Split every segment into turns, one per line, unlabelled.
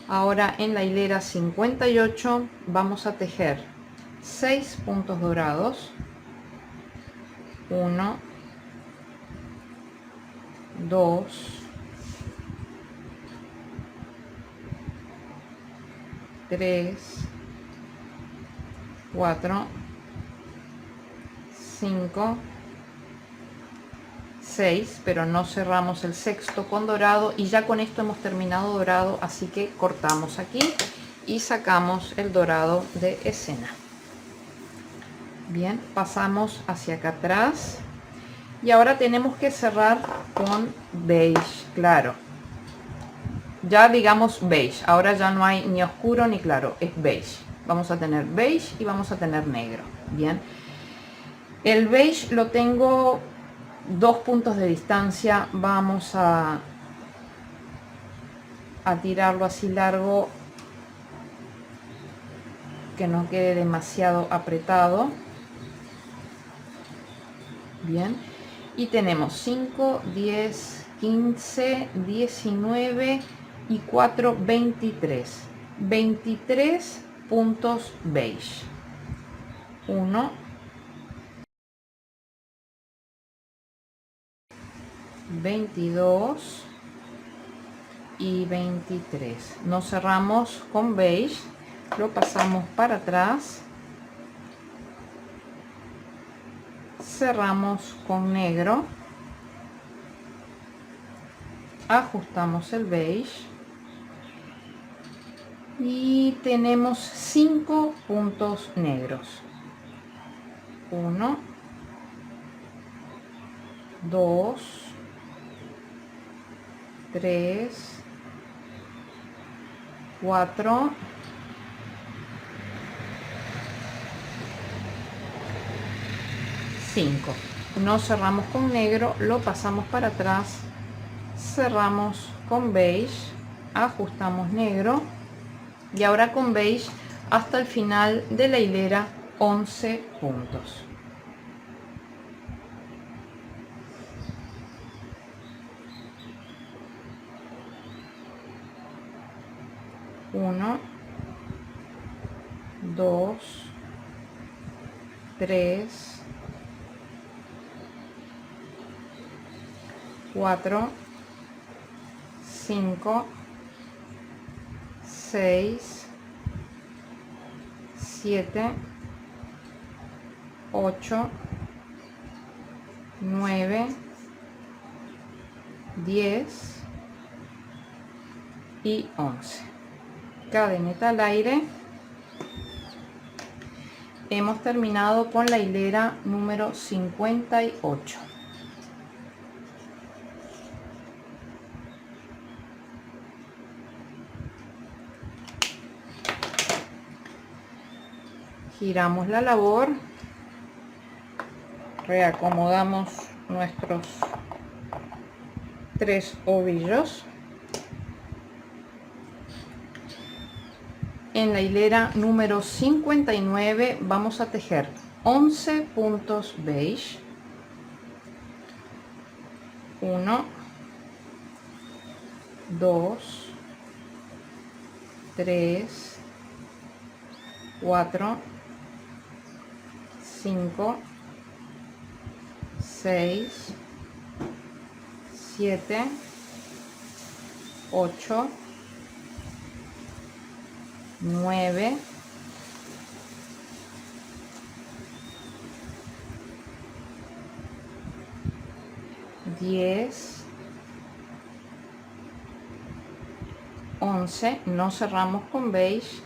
Ahora en la hilera 58 vamos a tejer 6 puntos dorados, 1, 2, 3, 4, 5, 6, pero no cerramos el sexto con dorado, y ya con esto hemos terminado dorado, así que cortamos aquí y sacamos el dorado de escena. Bien, pasamos hacia acá atrás y ahora tenemos que cerrar con beige claro, ya digamos beige, ahora ya no hay ni oscuro ni claro, es beige. Vamos a tener beige y vamos a tener negro. Bien, el beige lo tengo 2 puntos de distancia. Vamos a tirarlo así largo, que no quede demasiado apretado. Bien, y tenemos 5, 10, 15, 19 y 4, 23. 23 puntos beige. 1, 22 y 23. Nos cerramos con beige, lo pasamos para atrás, cerramos con negro, ajustamos el beige y tenemos 5 puntos negros. 1, 2, 3, 4, 5. No cerramos con negro, lo pasamos para atrás, cerramos con beige, ajustamos negro y ahora con beige hasta el final de la hilera 11 puntos. 1, 2, 3, 4, 5, 6, 7, 8, 9, 10 y 11. Cadeneta al aire. Hemos terminado con la hilera número 58. Giramos la labor, reacomodamos nuestros 3 ovillos. En la hilera número 59 vamos a tejer 11 puntos beige. 1, 2, 3, 4, 5, 6, 7, 8, 9, 10, 11. No cerramos con beige,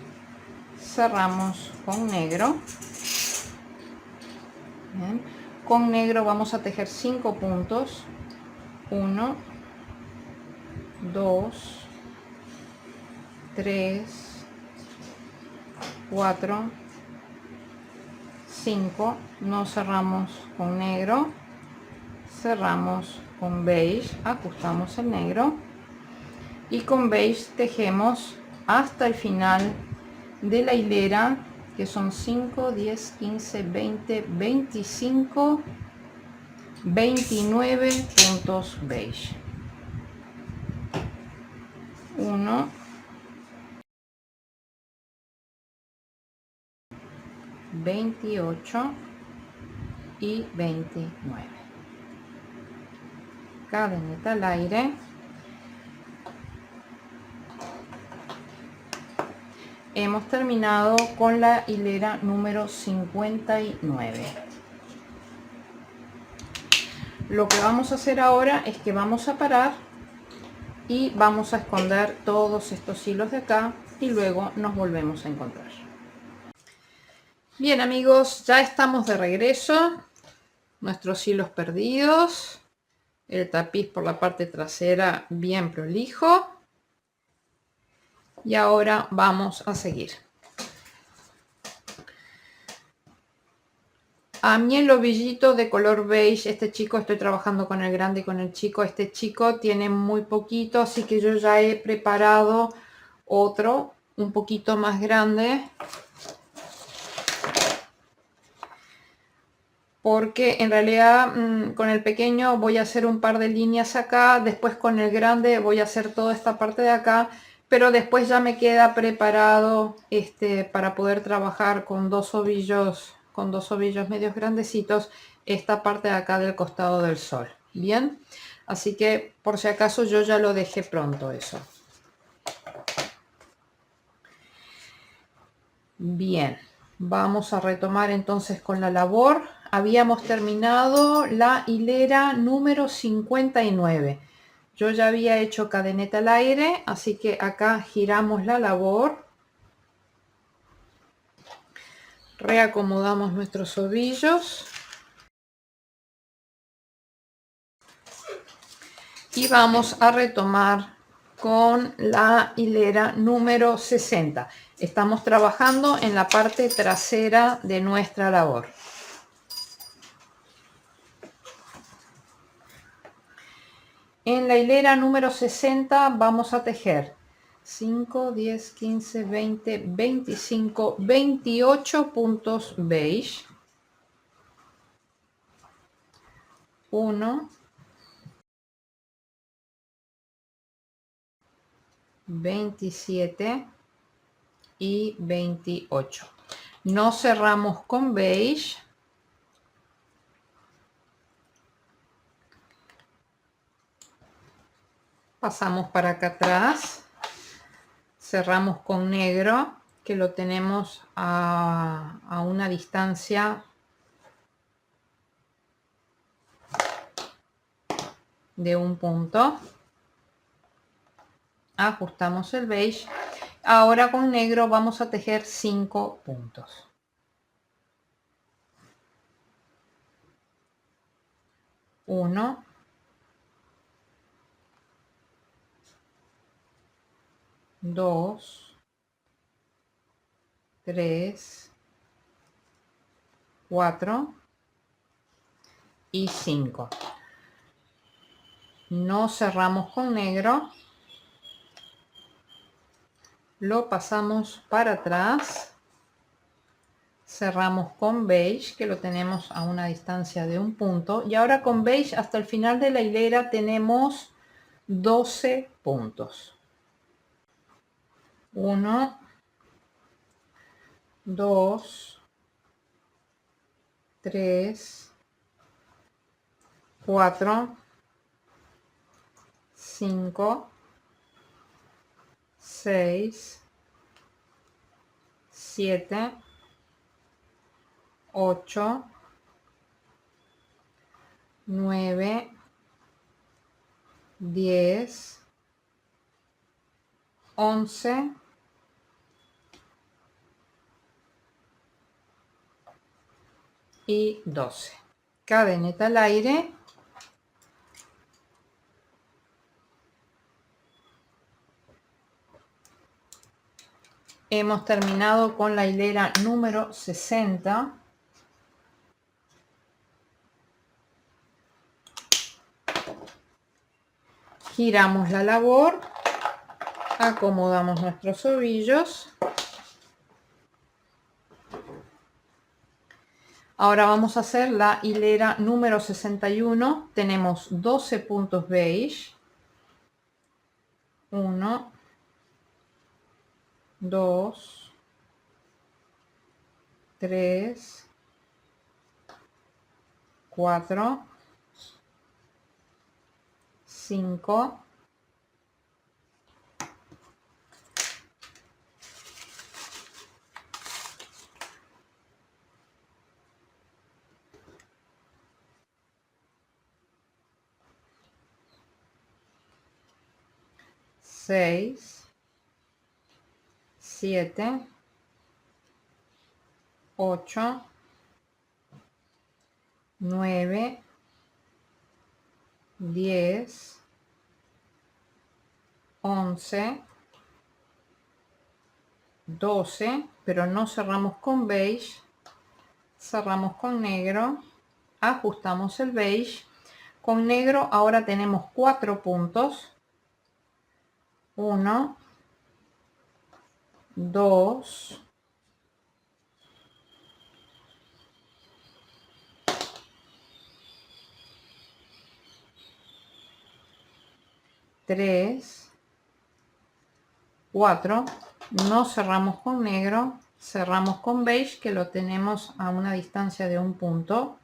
cerramos con negro. Bien. Con negro vamos a tejer 5 puntos. 1, 2, 3, 4, 5. No cerramos con negro, cerramos con beige, ajustamos el negro y con beige tejemos hasta el final de la hilera, que son 5, 10, 15, 20, 25, 29 puntos beige. 1, 28 y 29. Cadeneta al aire. Hemos terminado con la hilera número 59. Lo que vamos a hacer ahora es que vamos a parar y vamos a esconder todos estos hilos de acá y luego nos volvemos a encontrar. Bien amigos, ya estamos de regreso. Nuestros hilos perdidos, el tapiz por la parte trasera bien prolijo, y ahora vamos a seguir. A mí el ovillito de color beige, este chico, estoy trabajando con el grande y con el chico. Este chico tiene muy poquito, así que yo ya he preparado otro un poquito más grande, porque en realidad con el pequeño voy a hacer un par de líneas acá, después con el grande voy a hacer toda esta parte de acá, pero después ya me queda preparado para poder trabajar con dos ovillos medios grandecitos, esta parte de acá del costado del sol. Bien, así que por si acaso yo ya lo dejé pronto eso. Bien, vamos a retomar entonces con la labor. Habíamos terminado la hilera número 59. Yo ya había hecho cadeneta al aire, así que acá giramos la labor. Reacomodamos nuestros ovillos. Y vamos a retomar con la hilera número 60. Estamos trabajando en la parte trasera de nuestra labor. En la hilera número 60 vamos a tejer 5, 10, 15, 20, 25, 28 puntos beige. 1, 27 y 28. No cerramos con beige. Pasamos para acá atrás, cerramos con negro, que lo tenemos a una distancia de un punto. Ajustamos el beige. Ahora con negro vamos a tejer 5 puntos. 1, 2, 3, 4 y 5. No cerramos con negro, lo pasamos para atrás, cerramos con beige, que lo tenemos a una distancia de un punto, y ahora con beige hasta el final de la hilera tenemos 12 puntos. 1, 2, 3, 4, 5, 6, 7, 8, 9, 10, 11 y 12. Cadeneta al aire. Hemos terminado con la hilera número 60. Giramos la labor, acomodamos nuestros ovillos. Ahora vamos a hacer la hilera número 61. Tenemos 12 puntos beige. 1, 2, 3, 4, 5, 6, 7, 8, 9, 10, 11, 12, pero no cerramos con beige, cerramos con negro, ajustamos el beige. Con negro ahora tenemos 4 puntos. 1, 2, 3, 4. No cerramos con negro, cerramos con beige, que lo tenemos a una distancia de 1 punto.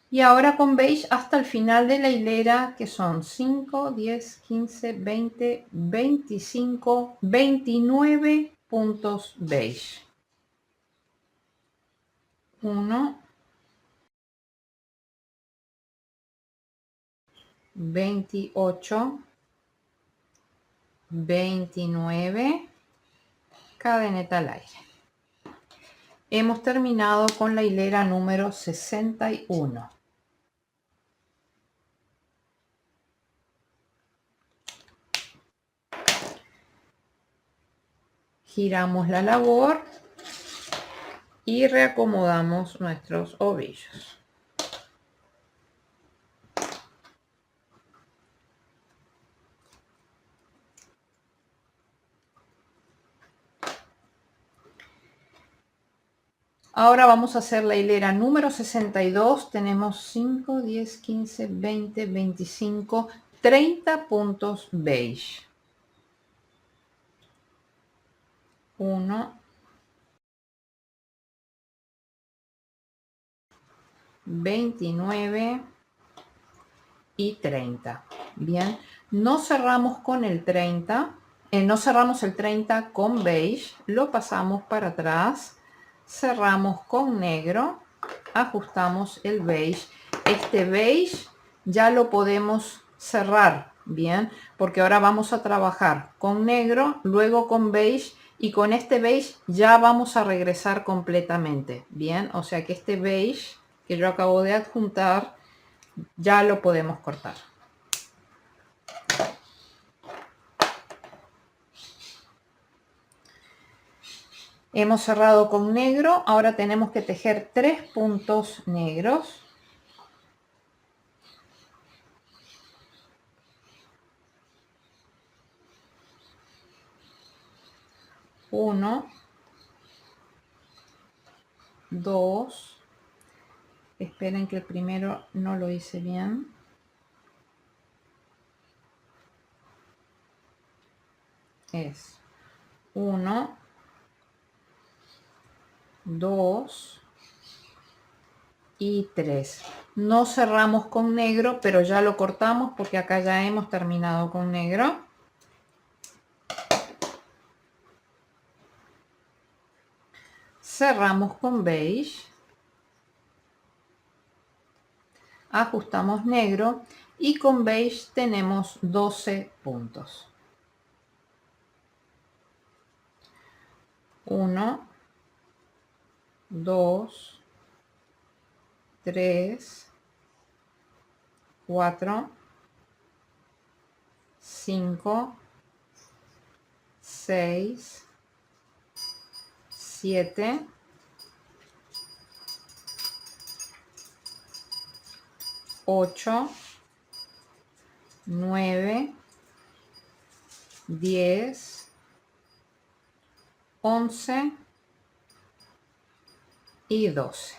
Y ahora con beige hasta el final de la hilera, que son 5, 10, 15, 20, 25, 29 puntos beige. 1, 28, 29, cadeneta al aire. Hemos terminado con la hilera número 61. Giramos la labor y reacomodamos nuestros ovillos. Ahora vamos a hacer la hilera número 62. Tenemos 5, 10, 15, 20, 25, 30 puntos beige. 1, 29 y 30. Bien, no cerramos con el 30, no cerramos el 30 con beige, lo pasamos para atrás, cerramos con negro, ajustamos el beige. Este beige ya lo podemos cerrar, bien, porque ahora vamos a trabajar con negro, luego con beige, y con este beige ya vamos a regresar completamente, bien. O sea que este beige que yo acabo de adjuntar ya lo podemos cortar. Hemos cerrado con negro, ahora tenemos que tejer 3 puntos negros. 1, 2, esperen que el primero no lo hice bien. Es 1, 2 y 3. No cerramos con negro, pero ya lo cortamos porque acá ya hemos terminado con negro. Cerramos con beige. Ajustamos negro y con beige tenemos 12 puntos. 1, 2, 3, 4, 5, 6, 7, 8, 9, 10, 11 y 12.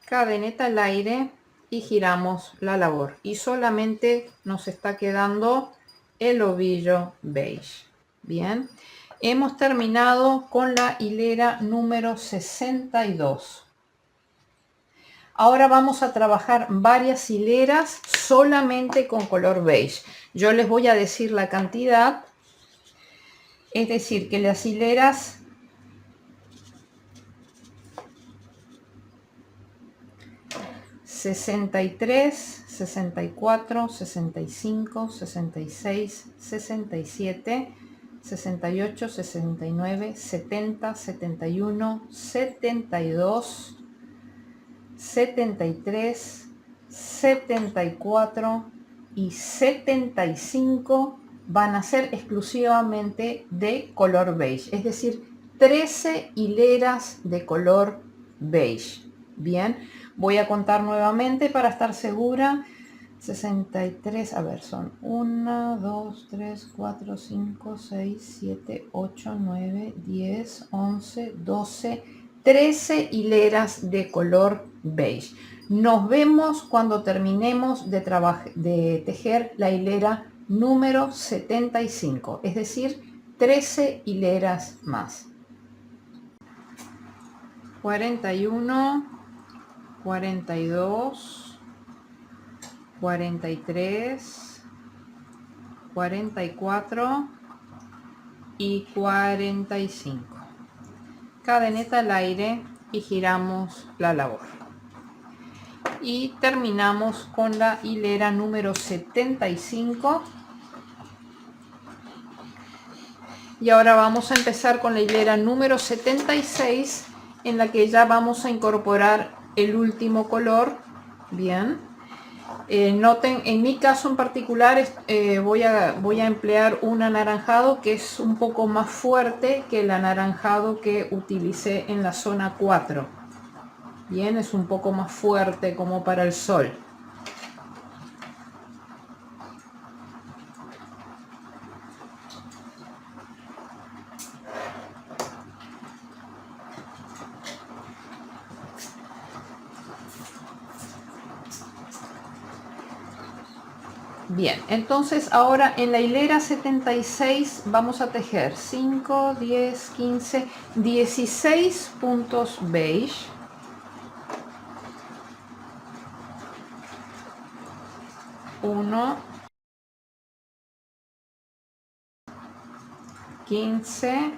Cadeneta al aire y giramos la labor. Y solamente nos está quedando el ovillo beige. Bien. Hemos terminado con la hilera número 62. Ahora vamos a trabajar varias hileras solamente con color beige. Yo les voy a decir la cantidad, es decir, que las hileras (63, 64, 65, 66, 67, 68, 69, 70, 71, 72, 73, 74 y 75 van a ser exclusivamente de color beige, es decir, 13 hileras de color beige. Bien, voy a contar nuevamente para estar segura. 63, a ver, son 1, 2, 3, 4, 5, 6, 7, 8, 9, 10, 11, 12, 13 hileras de color beige. Nos vemos cuando terminemos de tejer la hilera número 75, es decir, 13 hileras más. 41, 42, 43, 44 y 45. Cadeneta al aire y giramos la labor. Y terminamos con la hilera número 75. Y ahora vamos a empezar con la hilera número 76, en la que ya vamos a incorporar el último color. Bien. Noten, en mi caso en particular voy a emplear un anaranjado que es un poco más fuerte que el anaranjado que utilicé en la zona 4. Bien, es un poco más fuerte como para el sol. Bien, entonces ahora en la hilera 76 vamos a tejer 5, 10, 15, 16 puntos beige. Uno, 15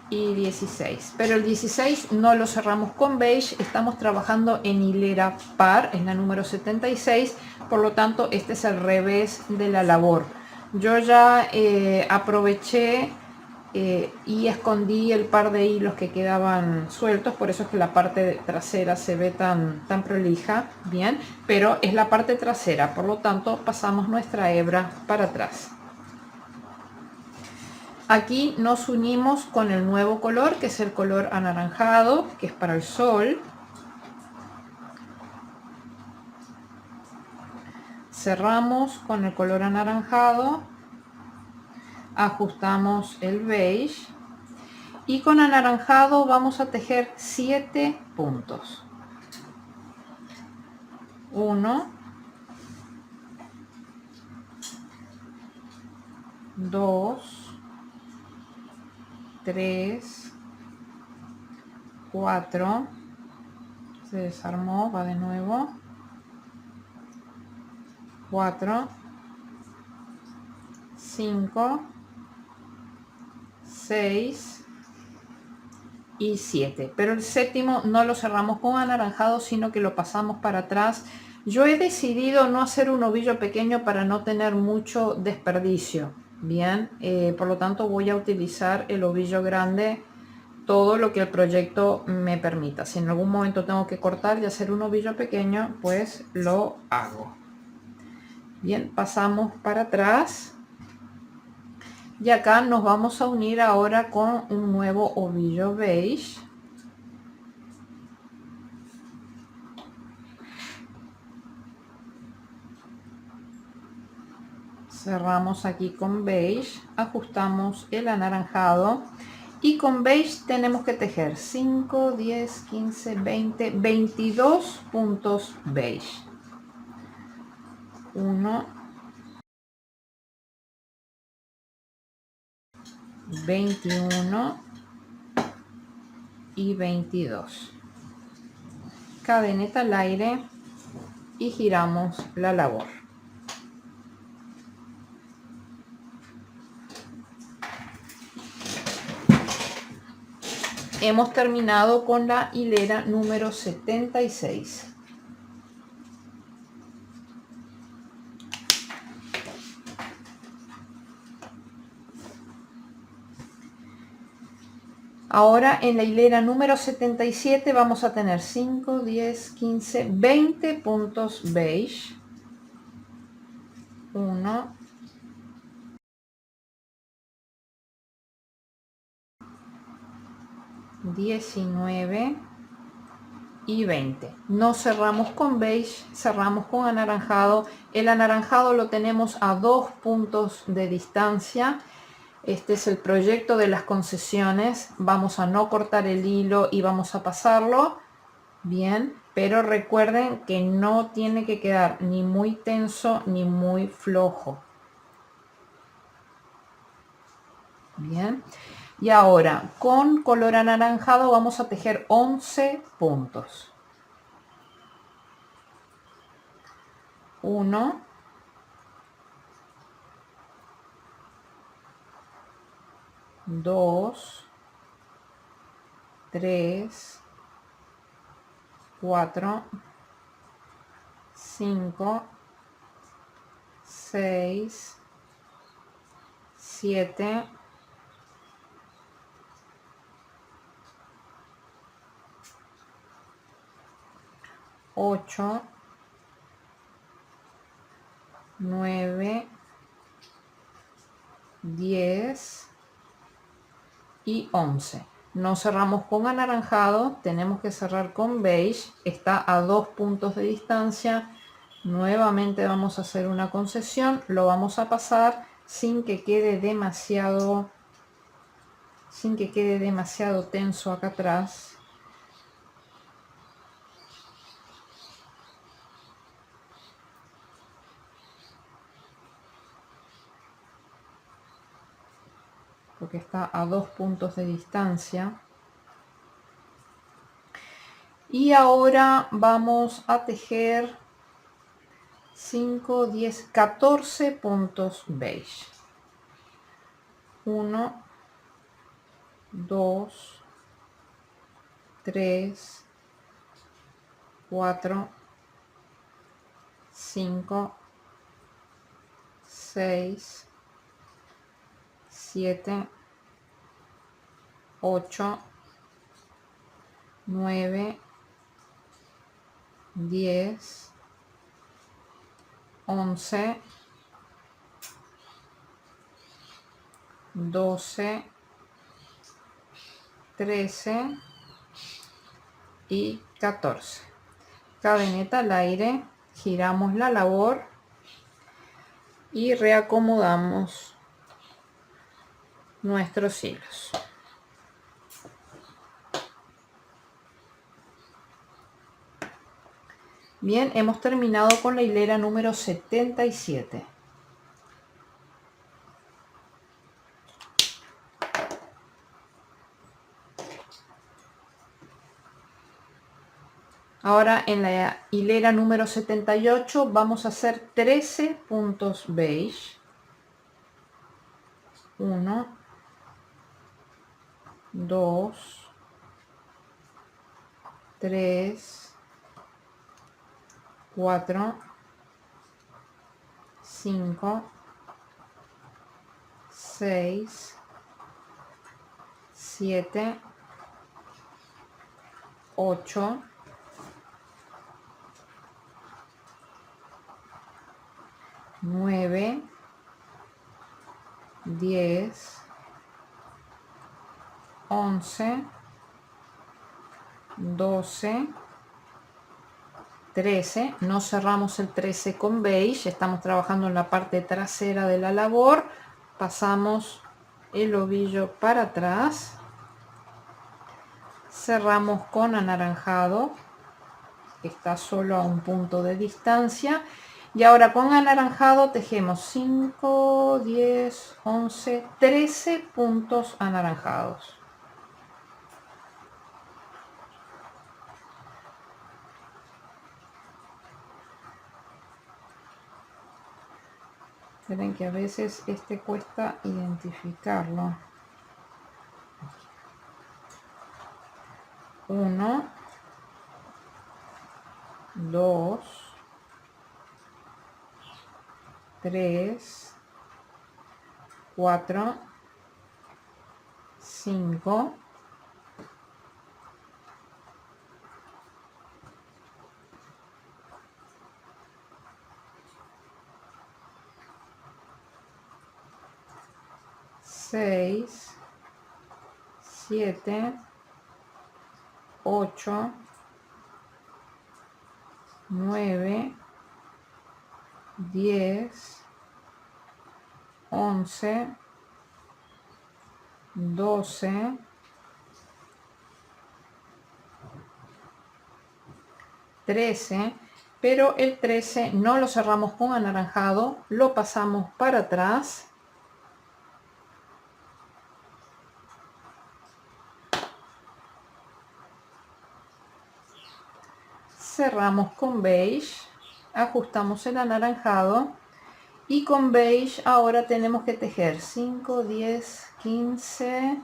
y 16, pero el 16 no lo cerramos con beige, estamos trabajando en hilera par, en la número 76, por lo tanto este es el revés de la labor. Yo ya aproveché y escondí el par de hilos que quedaban sueltos, por eso es que la parte trasera se ve tan prolija. Bien, pero es la parte trasera, por lo tanto pasamos nuestra hebra para atrás. Aquí nos unimos con el nuevo color, que es el color anaranjado, que es para el sol. Cerramos con el color anaranjado, ajustamos el beige y con anaranjado vamos a tejer 7 puntos. 1, 2, 3, 4, se desarmó, va de nuevo, 4, 5, 6 y 7, pero el séptimo no lo cerramos con anaranjado, sino que lo pasamos para atrás. Yo he decidido no hacer un ovillo pequeño para no tener mucho desperdicio. Bien, por lo tanto voy a utilizar el ovillo grande todo lo que el proyecto me permita. Si en algún momento tengo que cortar y hacer un ovillo pequeño, pues lo hago. Bien, pasamos para atrás y acá nos vamos a unir ahora con un nuevo ovillo beige. Cerramos aquí con beige, ajustamos el anaranjado y con beige tenemos que tejer 5, 10, 15, 20, 22 puntos beige. 1, 21 y 22. Cadeneta al aire y giramos la labor. Hemos terminado con la hilera número 76. Ahora en la hilera número 77 vamos a tener 5, 10, 15, 20 puntos beige. 1, 19 y 20. No cerramos con beige, cerramos con anaranjado. El anaranjado lo tenemos a 2 puntos de distancia. Este es el proyecto de las concesiones. Vamos a no cortar el hilo y vamos a pasarlo bien, pero recuerden que no tiene que quedar ni muy tenso ni muy flojo. Bien, y ahora con color anaranjado vamos a tejer 11 puntos. 1, 2, 3, 4, 5, 6, 7, 8, 9, 10 y 11. No cerramos con anaranjado, tenemos que cerrar con beige. Está a 2 puntos de distancia. Nuevamente vamos a hacer una concesión, lo vamos a pasar sin que quede demasiado tenso acá atrás. Porque está a 2 puntos de distancia. Y ahora vamos a tejer 5, 10, 14 puntos beige. 1, 2, 3, 4, 5, 6, 7, 8, 9, 10, 11, 12, 13 y 14. Cadeneta al aire, giramos la labor y reacomodamos nuestros hilos. Bien, hemos terminado con la hilera número 77. Ahora en la hilera número 78 vamos a hacer 13 puntos beige. 1, 2, 3, 4, 5, 6, 7, 8, 9, 10, 11, 12, 13. No cerramos el 13 con beige, estamos trabajando en la parte trasera de la labor. Pasamos el ovillo para atrás, cerramos con anaranjado, está solo a un punto de distancia, Y ahora con anaranjado tejemos 5, 10, 11, 13 puntos anaranjados. Miren que a veces cuesta identificarlo. 1, 2, 3, 4, 5, 6, 7, 8, 9, 10, 11, 12, 13, pero el 13 no lo cerramos con anaranjado, lo pasamos para atrás. Cerramos con beige, ajustamos el anaranjado y con beige ahora tenemos que tejer 5, 10, 15,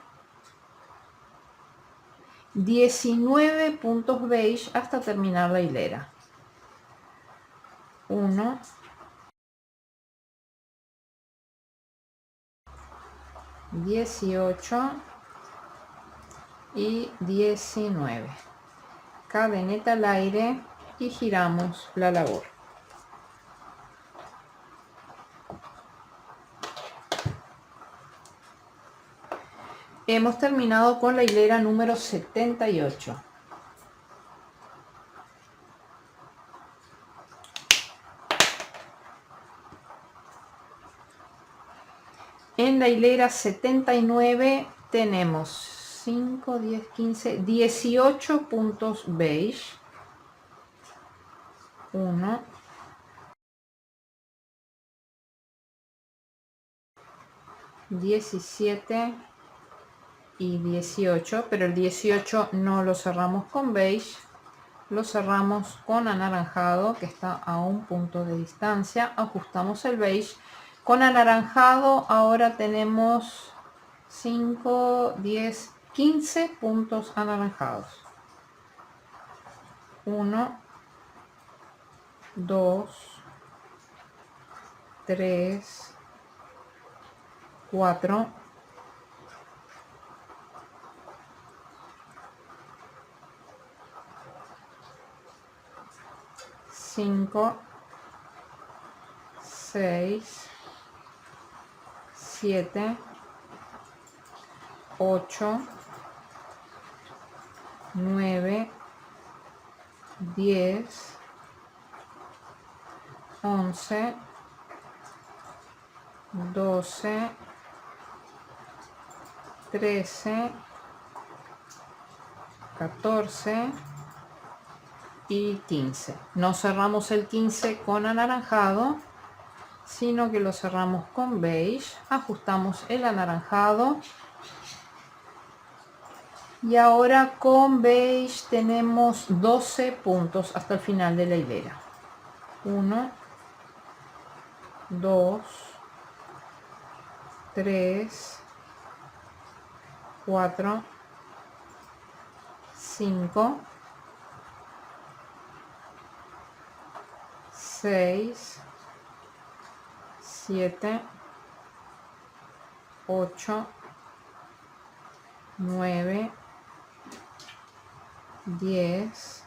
19 puntos beige hasta terminar la hilera. 1, 18 y 19. Cadeneta al aire y giramos la labor. Hemos terminado con la hilera número 78. En la hilera 79 tenemos 5, 10, 15, 18 puntos beige. 1, 17 y 18, pero el 18 no lo cerramos con beige, lo cerramos con anaranjado que está a un punto de distancia. Ajustamos el beige con anaranjado. Ahora tenemos 5, 10, 15 puntos anaranjados. 1, 2, 3, 4, 5, 6, 7, 8, 9, 10, 11, 12, 13, 14 y 15. No cerramos el 15 con anaranjado, sino que lo cerramos con beige. Ajustamos el anaranjado y ahora con beige tenemos 12 puntos hasta el final de la hilera. 1, 2, 3, 4, 5, 6, 7, 8, 9, 10,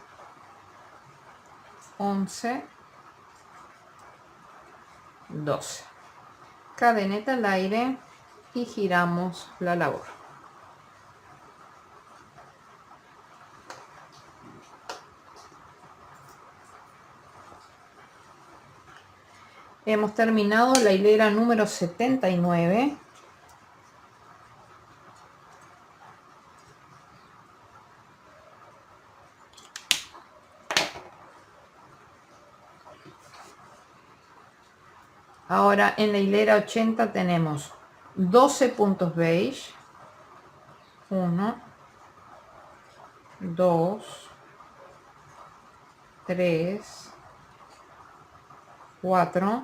11, 12. Cadeneta al aire y giramos la labor. Hemos terminado la hilera número 79. Ahora en la hilera 80 tenemos 12 puntos beige. 1, 2, 3, 4,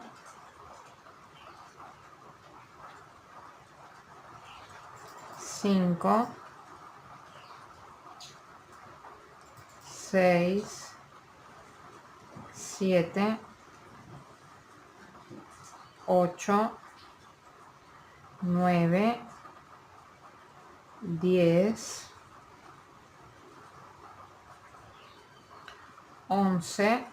5, 6, 7, 8, 9, 10, 11,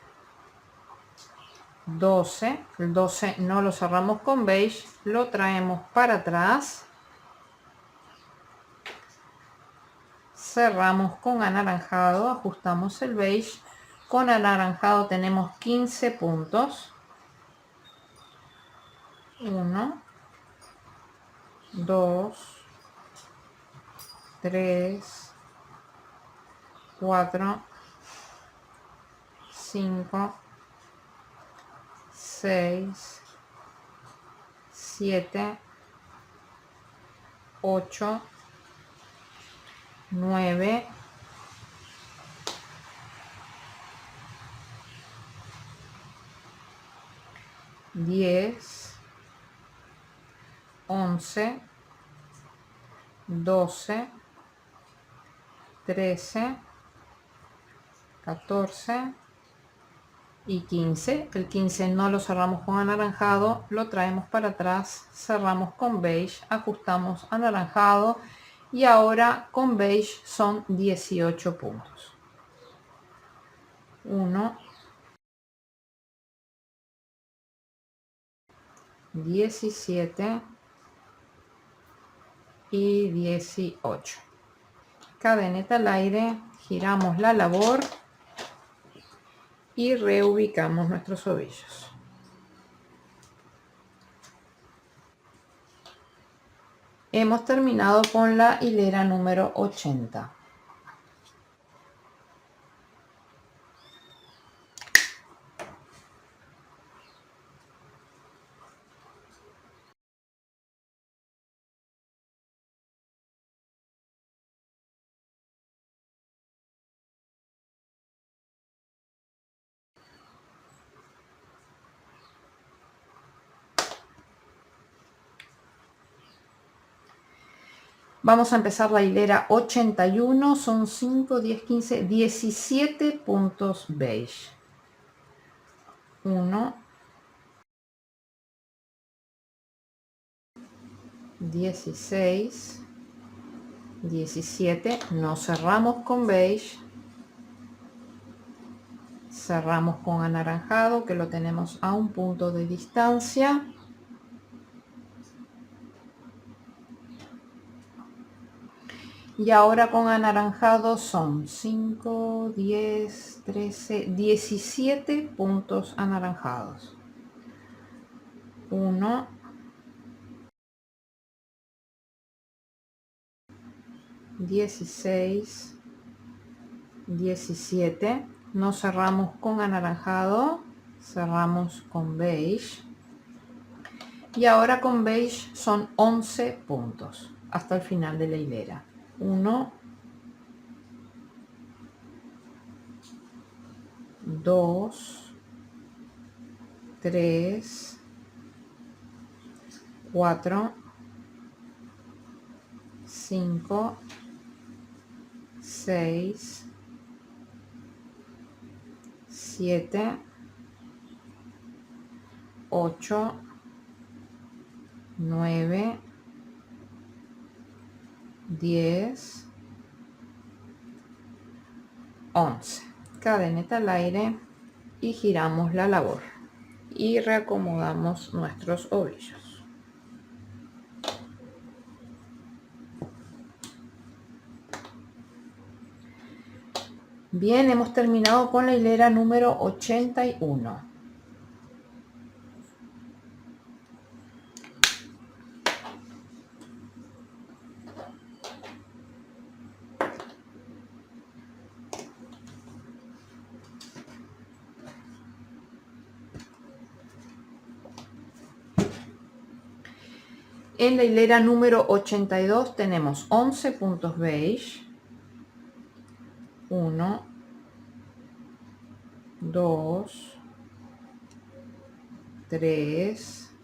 12. El 12 no lo cerramos con beige, lo traemos para atrás, cerramos con anaranjado, ajustamos el beige. Con anaranjado tenemos 15 puntos. 1, 2, 3, 4, 5, 6, 7, 8, 9, 10, 11, 12, 13, 14 y 15. El 15 no lo cerramos con anaranjado, lo traemos para atrás, cerramos con beige, ajustamos anaranjado y ahora con beige son 18 puntos. 1, 17 y 18. Cadeneta al aire, giramos la labor y reubicamos nuestros ovillos. Hemos terminado con la hilera número 80. Vamos a empezar la hilera 81, son 5, 10, 15, 17 puntos beige. 1, 16, 17, no cerramos con beige, cerramos con anaranjado que lo tenemos a un punto de distancia. Y ahora con anaranjado son 5, 10, 13, 17 puntos anaranjados. 1, 16, 17. No cerramos con anaranjado, cerramos con beige. Y ahora con beige son 11 puntos hasta el final de la hilera. 1, 2, 3, 4, 5, 6, 7, 8, 9, 10, 11. Cadeneta al aire y giramos la labor y reacomodamos nuestros ovillos. Bien, hemos terminado con la hilera número 81. En la hilera número 82 tenemos 11 puntos beige. 1, 2, 3,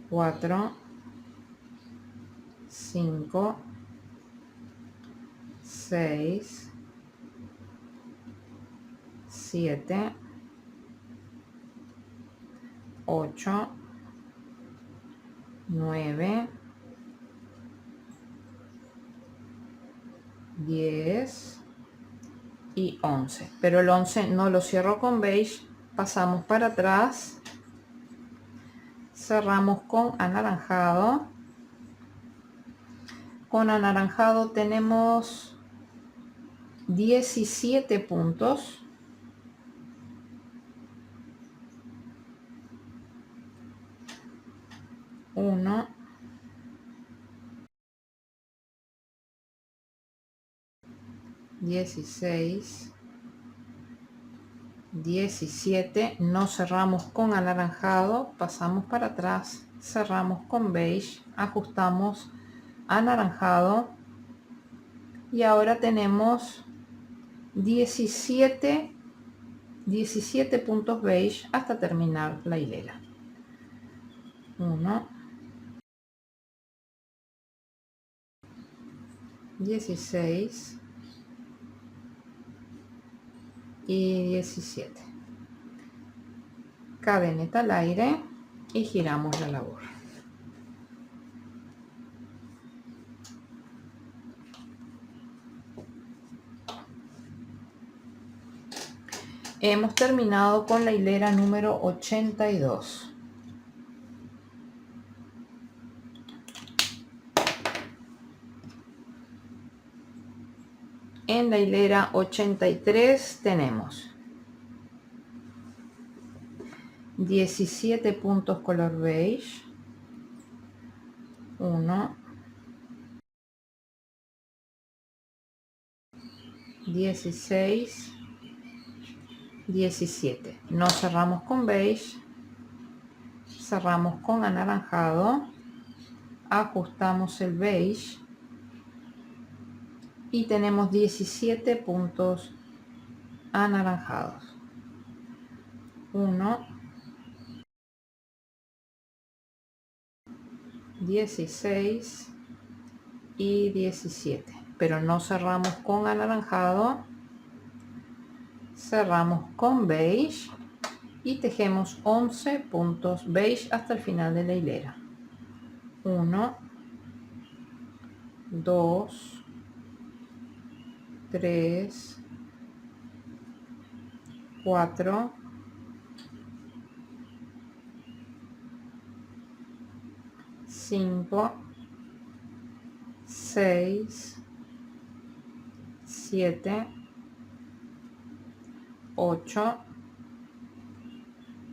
4, 5, 6, 7, 8, 9, 10 y 11. Pero el 11 no lo cierro con beige. Pasamos para atrás. Cerramos con anaranjado. Con anaranjado tenemos 17 puntos. 1, 16, 17, no cerramos con anaranjado, pasamos para atrás, cerramos con beige, ajustamos anaranjado y ahora tenemos 17 puntos beige hasta terminar la hilera. 1, 16 y 17. Cadeneta al aire y giramos la labor. Hemos terminado con la hilera número 82. En la hilera 83 tenemos 17 puntos color beige, 1, 16, 17. No cerramos con beige, cerramos con anaranjado, ajustamos el beige y tenemos 17 puntos anaranjados. 1, 16 y 17, pero no cerramos con anaranjado, cerramos con beige y tejemos 11 puntos beige hasta el final de la hilera. 1, 2, 3, 4, 5, 6, 7, 8,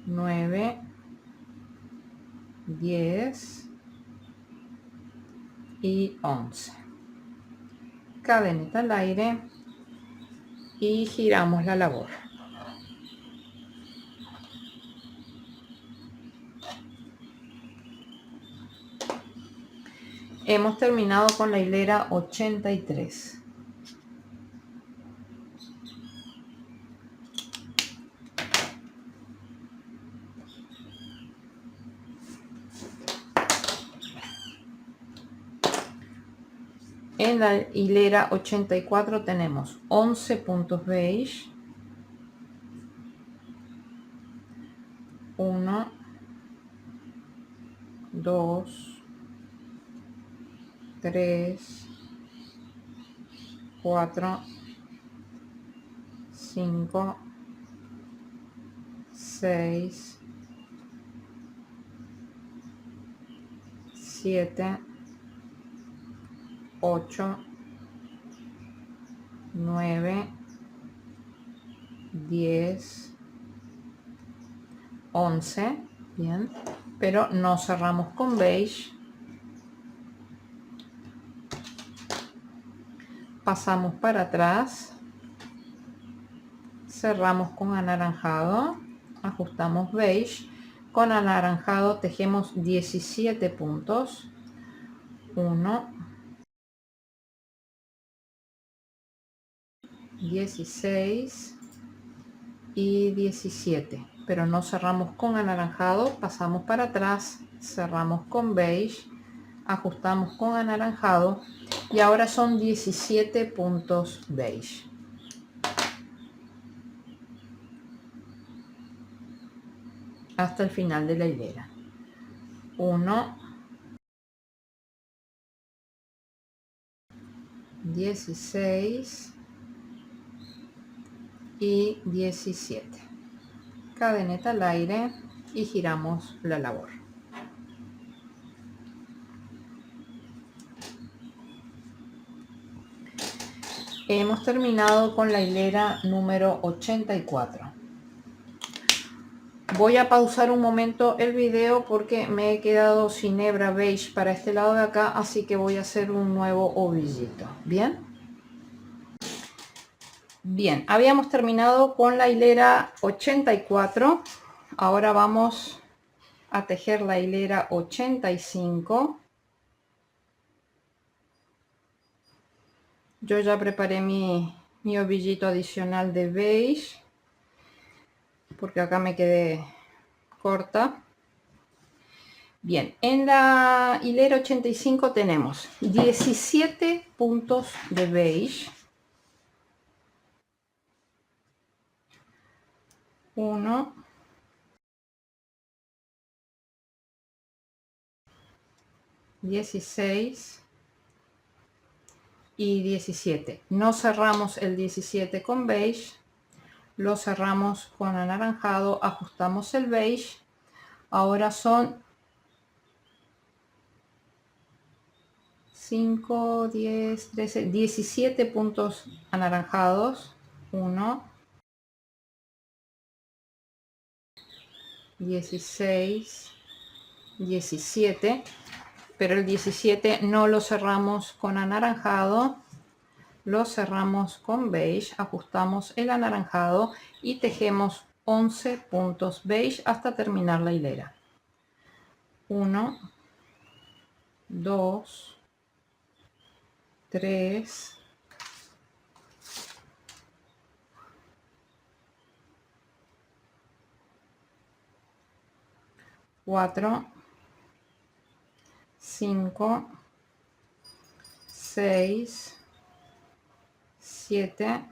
9, 10 y 11. Cadeneta al aire y giramos la labor. Hemos terminado con la hilera 83. En la hilera 84 tenemos 11 puntos beige, 1, 2, 3, 4, 5, 6, 7, 8, 9, 10, 11, bien, pero no cerramos con beige, pasamos para atrás, cerramos con anaranjado, ajustamos beige, con anaranjado tejemos 17 puntos, 1, 16 y 17, pero no cerramos con anaranjado, pasamos para atrás, cerramos con beige, ajustamos con anaranjado y ahora son 17 puntos beige. Hasta el final de la hilera. 1, 16 y 17. Cadeneta al aire y giramos la labor. Hemos terminado con la hilera número 84. Voy a pausar un momento el video porque me he quedado sin hebra beige para este lado de acá, así que voy a hacer un nuevo ovillito. ¿Bien? Bien, habíamos terminado con la hilera 84. Ahora vamos a tejer la hilera 85. Yo ya preparé mi ovillito adicional de beige porque acá me quedé corta. Bien, en la hilera 85 tenemos 17 puntos de beige, 1, 16 y 17. No cerramos el 17 con beige, lo cerramos con anaranjado, ajustamos el beige. Ahora son 5, 10, 13, 17 puntos anaranjados, 1, 16, 17, pero el 17 no lo cerramos con anaranjado, lo cerramos con beige, ajustamos el anaranjado y tejemos 11 puntos beige hasta terminar la hilera. 1, 2, 3, 4, 5, 6, 7,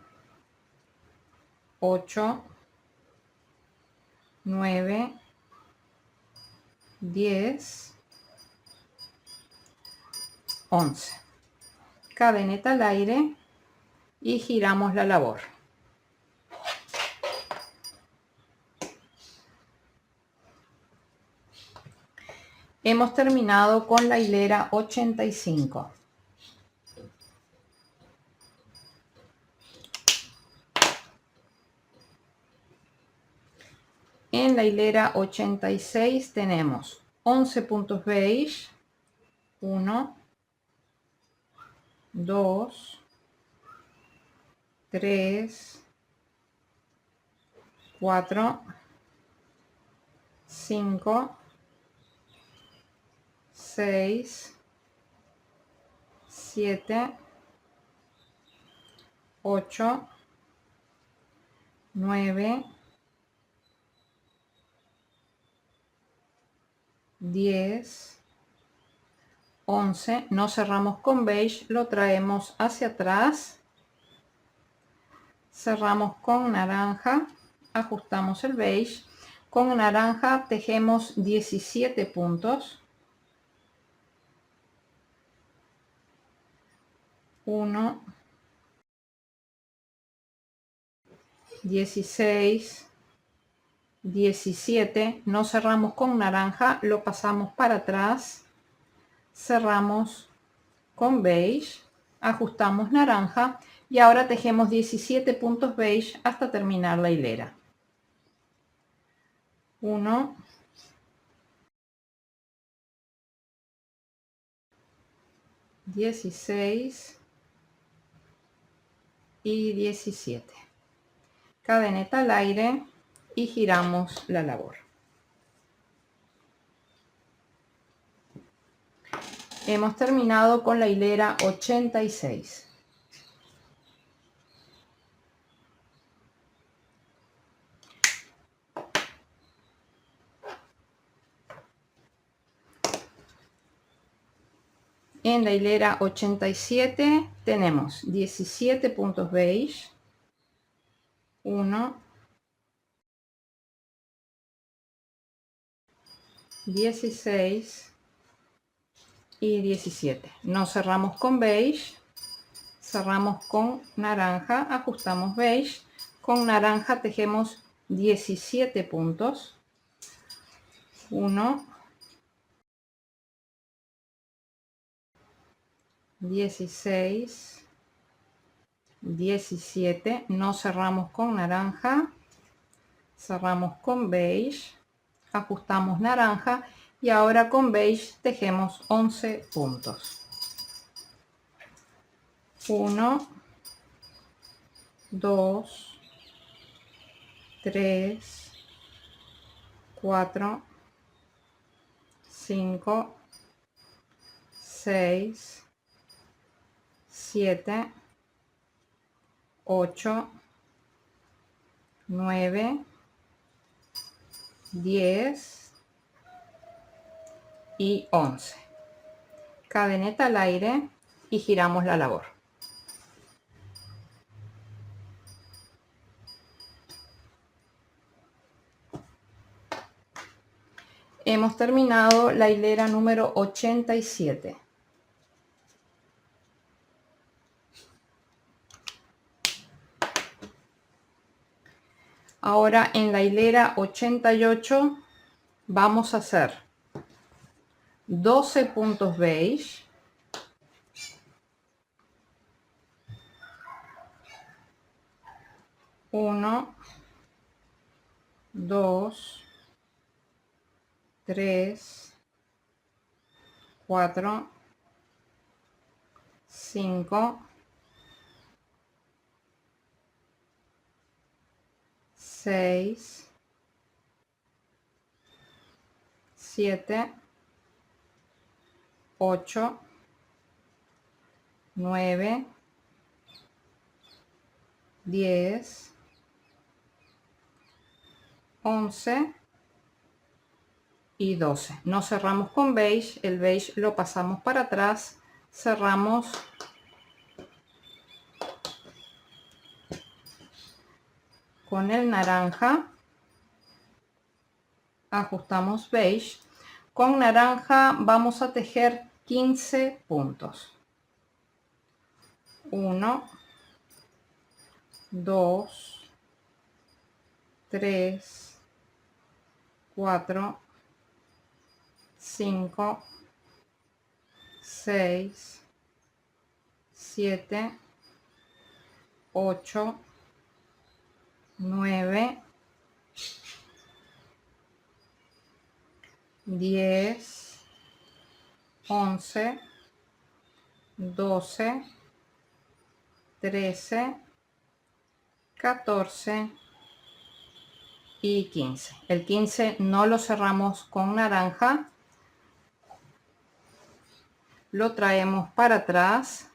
8, 9, 10, 11. Cadeneta al aire y giramos la labor. Hemos terminado con la hilera 85. En la hilera 86 tenemos 11 puntos beige, 1, 2, 3, 4, 5, 6, 7, 8, 9, 10, 11. No cerramos con beige, lo traemos hacia atrás, cerramos con naranja, ajustamos el beige, con naranja tejemos 17 puntos, 1, 16, 17. No cerramos con naranja, lo pasamos para atrás, cerramos con beige, ajustamos naranja y ahora tejemos 17 puntos beige hasta terminar la hilera. 1, 16 y 17. Cadeneta al aire y giramos la labor. Hemos terminado con la hilera 86. En la hilera 87 tenemos 17 puntos beige, 1, 16 y 17. No cerramos con beige, cerramos con naranja, ajustamos beige, con naranja tejemos 17 puntos, 1, 16, 17, no cerramos con naranja, cerramos con beige, ajustamos naranja y ahora con beige tejemos 11 puntos. 1, 2, 3, 4, 5, 6, 7, 8, 9, 10 y 11. Cadeneta al aire y giramos la labor. Hemos terminado la hilera número 87. Ahora en la hilera 88 vamos a hacer 12 puntos beige, 1, 2, 3, 4, 5, 6, 7, 8, 9, 10, 11 y 12. No cerramos con beige, el beige lo pasamos para atrás, cerramos con el naranja, ajustamos beige, con naranja vamos a tejer 15 puntos. 1, 2, 3, 4, 5, 6, 7, 8, 9, 10, 11, 12, 13, 14 y 15. El 15 no lo cerramos con naranja, lo traemos para atrás,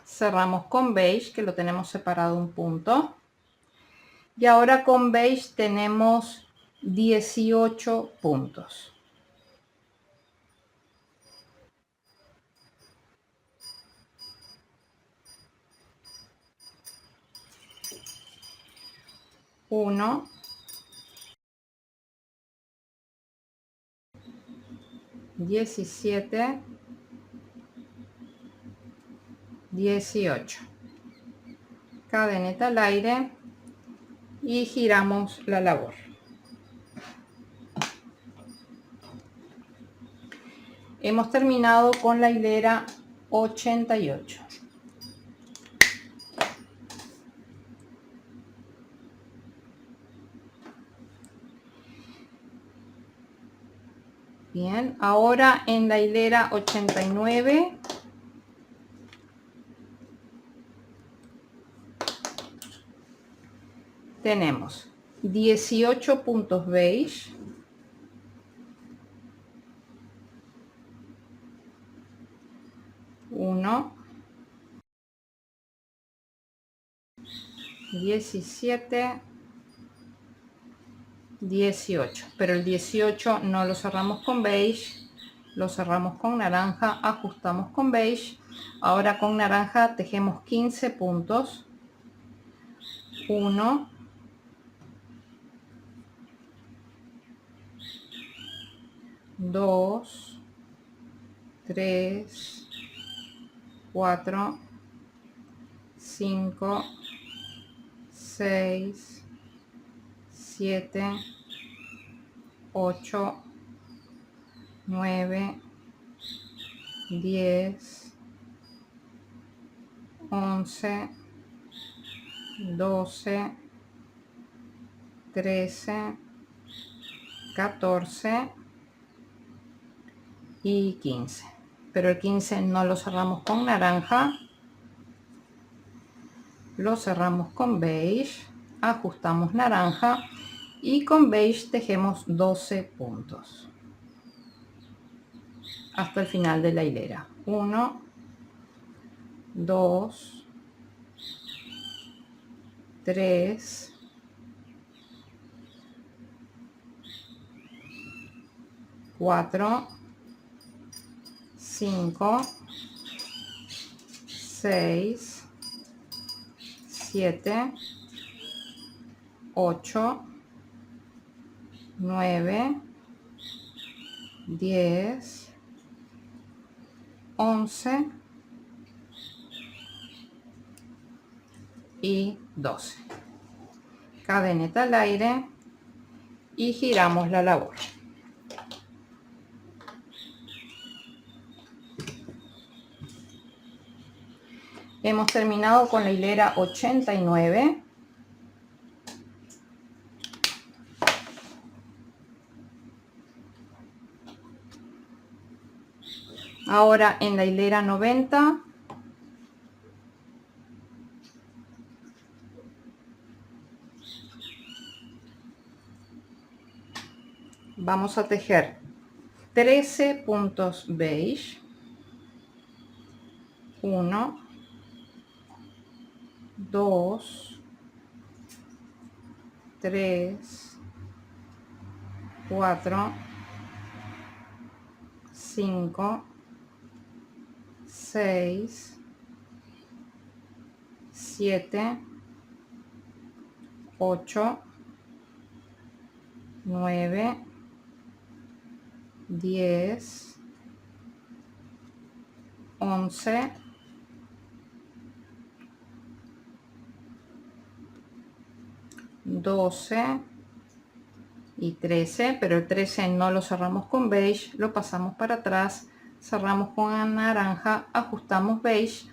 cerramos con beige, que lo tenemos separado un punto, y ahora con beige tenemos 18 puntos. Uno, 17, 18. Cadeneta al aire y giramos la labor. Hemos terminado con la hilera 88. Bien, ahora en la hilera 89 tenemos 18 puntos beige, 1, 17, 18, pero el 18 no lo cerramos con beige, lo cerramos con naranja, ajustamos con beige. Ahora con naranja tejemos 15 puntos, 1, 2, 3, 4, 5, 6, 7, 8, 9, 10, 11, 12, 13, 14 y 15. Pero el 15 no lo cerramos con naranja, lo cerramos con beige, ajustamos naranja y con beige tejemos 12 puntos hasta el final de la hilera. 1, 2, 3, 4, 5, 6, 7, 8, 9, 10, 11 y 12. Cadeneta al aire y giramos la labor. Hemos terminado con la hilera 89. Ahora en la hilera 90 vamos a tejer 13 puntos beige, 1, 2, 3, 4, 5, 6, 7, 8, 9, 10, 11, 12 y 13, pero el 13 no lo cerramos con beige, lo pasamos para atrás, cerramos con naranja, ajustamos beige.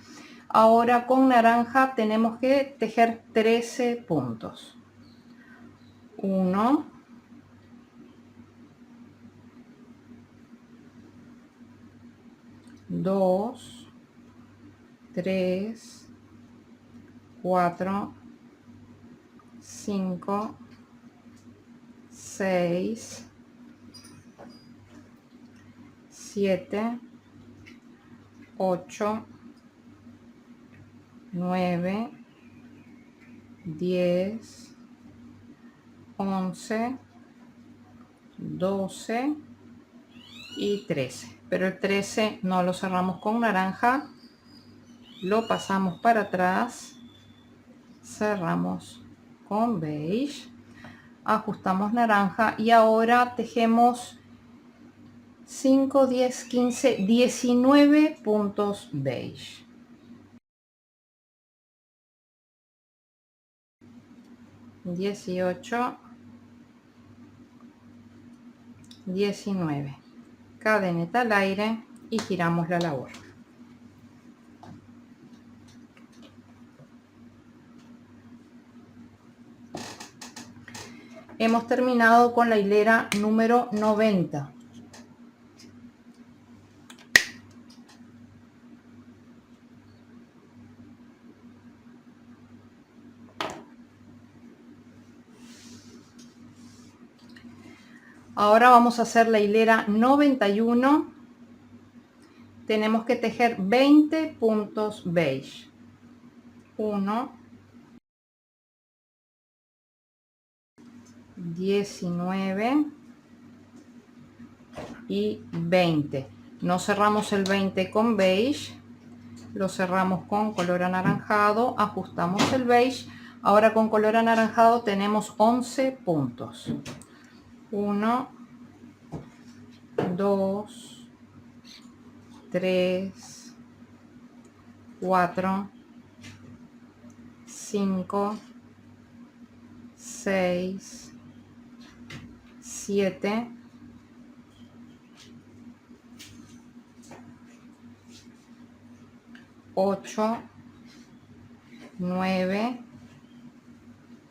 Ahora con naranja tenemos que tejer 13 puntos. 1, 2, 3, 4, 5, 6, 7, 8, 9, 10, 11, 12 y 13. Pero el 13 no lo cerramos con naranja, lo pasamos para atrás, cerramos con beige, ajustamos naranja y ahora tejemos 5, 10, 15, 19 puntos beige. 18, 19. Cadeneta al aire y giramos la labor. Hemos terminado con la hilera número 90. Ahora vamos a hacer la hilera 91. Tenemos que tejer 20 puntos beige. 1, 19 y 20. No cerramos el 20 con beige, lo cerramos con color anaranjado, ajustamos el beige. Ahora con color anaranjado tenemos 11 puntos. 1, 2, 3, 4, 5, 6, 7, 8, 9,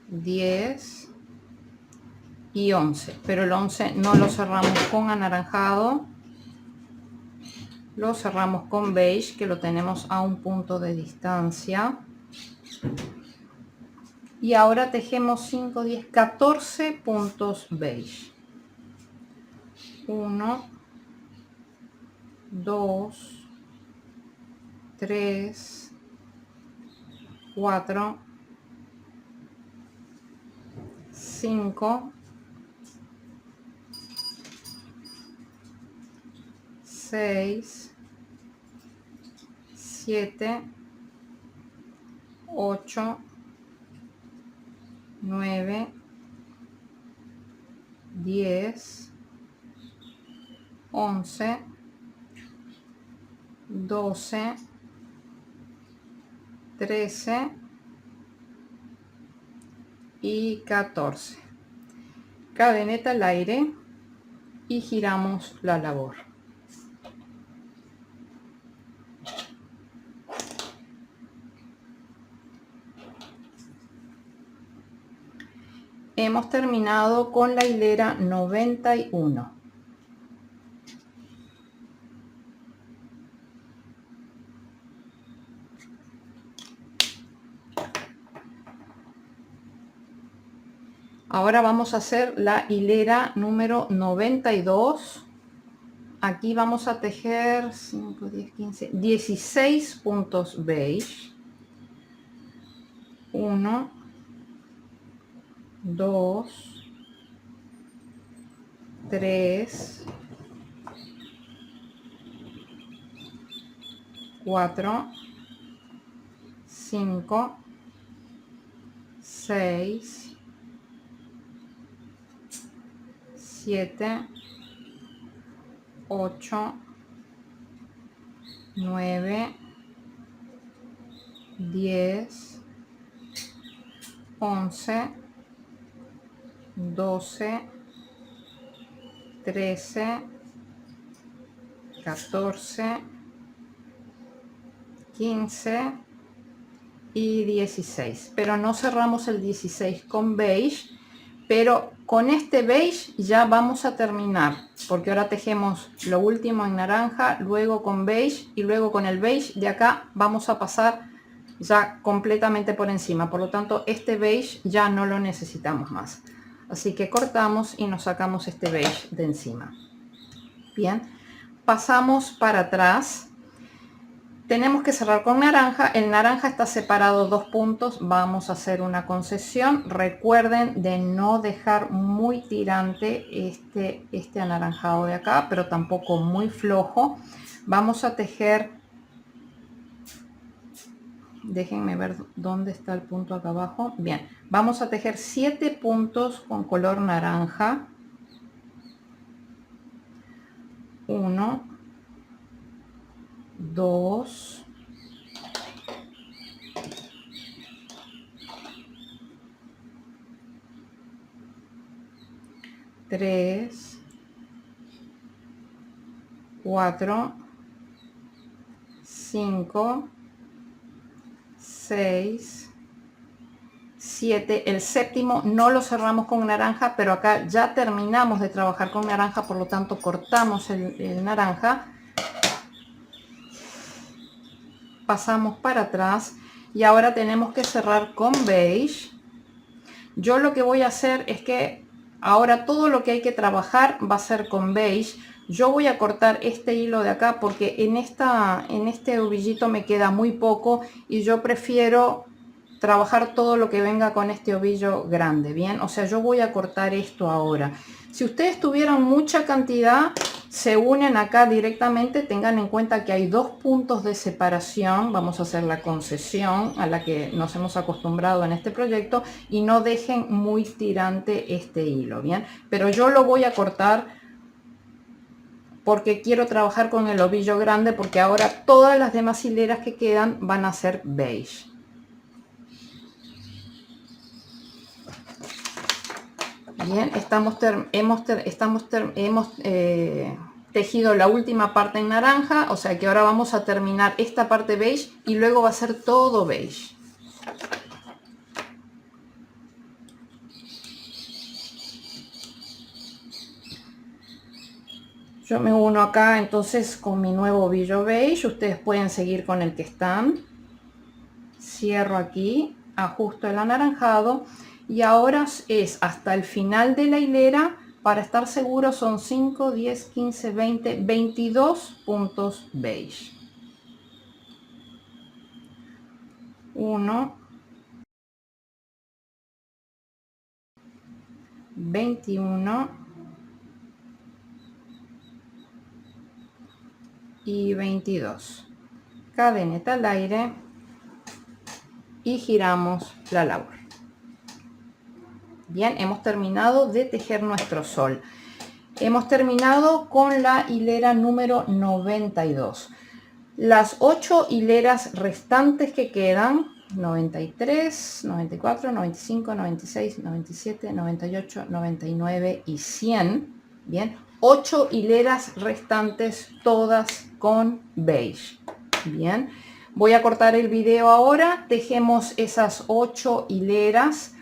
10 y 11. Pero el 11 no lo cerramos con anaranjado, lo cerramos con beige, que lo tenemos a un punto de distancia. Y ahora tejemos 5, 10, 14 puntos beige. 1, 2, 3, 4, 5, 6, 7, 8, 9, 10, 11, 12, 13 y 14. Cadeneta al aire y giramos la labor. Hemos terminado con la hilera 91. Ahora vamos a hacer la hilera número 92. Aquí vamos a tejer 5, 10, 15, 16 puntos beige. 1, 2, 3, 4, 5, 6, 7, 8, 9, 10, 11, 12, 13, 14, 15 y 16. Pero no cerramos el 16 con beige, pero con este beige ya vamos a terminar, porque ahora tejemos lo último en naranja, luego con beige y luego con el beige de acá vamos a pasar ya completamente por encima. Por lo tanto, este beige ya no lo necesitamos más. Así que cortamos y nos sacamos este beige de encima. Bien, pasamos para atrás. Tenemos que cerrar con naranja. El naranja está separado 2 puntos. Vamos a hacer una concesión. Recuerden de no dejar muy tirante este anaranjado de acá, pero tampoco muy flojo. Vamos a tejer, déjenme ver dónde está el punto acá abajo. Bien, vamos a tejer 7 puntos con color naranja. 1, 2, 3, 4, 5, 6, 7. El séptimo no lo cerramos con naranja, pero acá ya terminamos de trabajar con naranja, por lo tanto cortamos el naranja, pasamos para atrás y ahora tenemos que cerrar con beige. Yo lo que voy a hacer es que Ahora todo lo que hay que trabajar va a ser con beige. Yo voy a cortar este hilo de acá porque en este ovillito me queda muy poco y yo prefiero trabajar todo lo que venga con este ovillo grande, bien, o sea, yo voy a cortar esto ahora. Si ustedes tuvieran mucha cantidad, se unen acá directamente. Tengan en cuenta que hay 2 puntos de separación. Vamos a hacer la concesión a la que nos hemos acostumbrado en este proyecto y no dejen muy tirante este hilo, bien, pero yo lo voy a cortar porque quiero trabajar con el ovillo grande, porque ahora todas las demás hileras que quedan van a ser beige. Bien, hemos tejido la última parte en naranja, o sea que ahora vamos a terminar esta parte beige y luego va a ser todo beige. Yo me uno acá entonces con mi nuevo ovillo beige. Ustedes pueden seguir con el que están. Cierro aquí, ajusto el anaranjado y ahora es hasta el final de la hilera. Para estar seguro son 5, 10, 15, 20, 22 puntos beige. 1, 21 y 22. Cadeneta al aire y giramos la labor. Bien, hemos terminado de tejer nuestro sol. Hemos terminado con la hilera número 92. Las 8 hileras restantes que quedan, 93, 94, 95, 96, 97, 98, 99 y 100. Bien, 8 hileras restantes, todas con beige. Bien, voy a cortar el video ahora. Tejemos esas 8 hileras.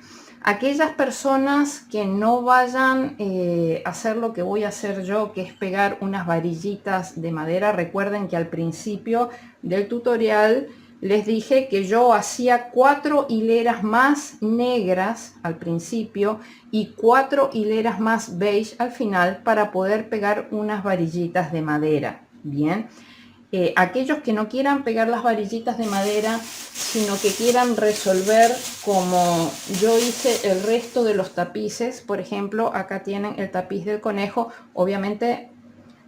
Aquellas personas que no vayan a hacer lo que voy a hacer yo, que es pegar unas varillitas de madera, recuerden que al principio del tutorial les dije que yo hacía 4 hileras más negras al principio y 4 hileras más beige al final para poder pegar unas varillitas de madera. Bien. Aquellos que no quieran pegar las varillitas de madera, sino que quieran resolver como yo hice el resto de los tapices, por ejemplo, acá tienen el tapiz del conejo. Obviamente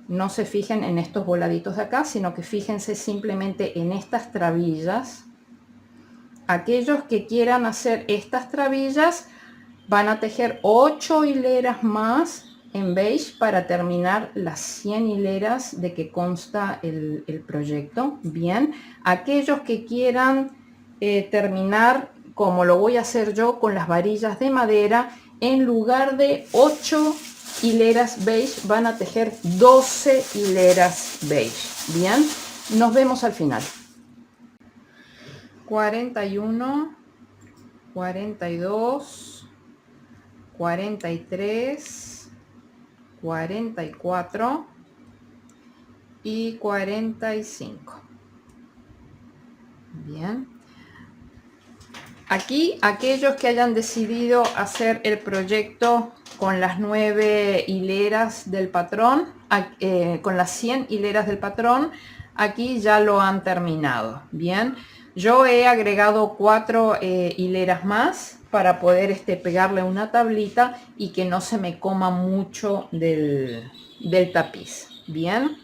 no se fijen en estos voladitos de acá, sino que fíjense simplemente en estas trabillas. Aquellos que quieran hacer estas trabillas van a tejer 8 hileras más en beige para terminar las 100 hileras de que consta el proyecto. Bien, aquellos que quieran terminar como lo voy a hacer yo con las varillas de madera, en lugar de 8 hileras beige van a tejer 12 hileras beige. Bien, nos vemos al final. 41, 42, 43, 44 y 45. Bien, aquí aquellos que hayan decidido hacer el proyecto con las 9 hileras del patrón, con las 100 hileras del patrón, aquí ya lo han terminado. Bien, yo he agregado 4 hileras más para poder pegarle una tablita y que no se me coma mucho del tapiz. Bien,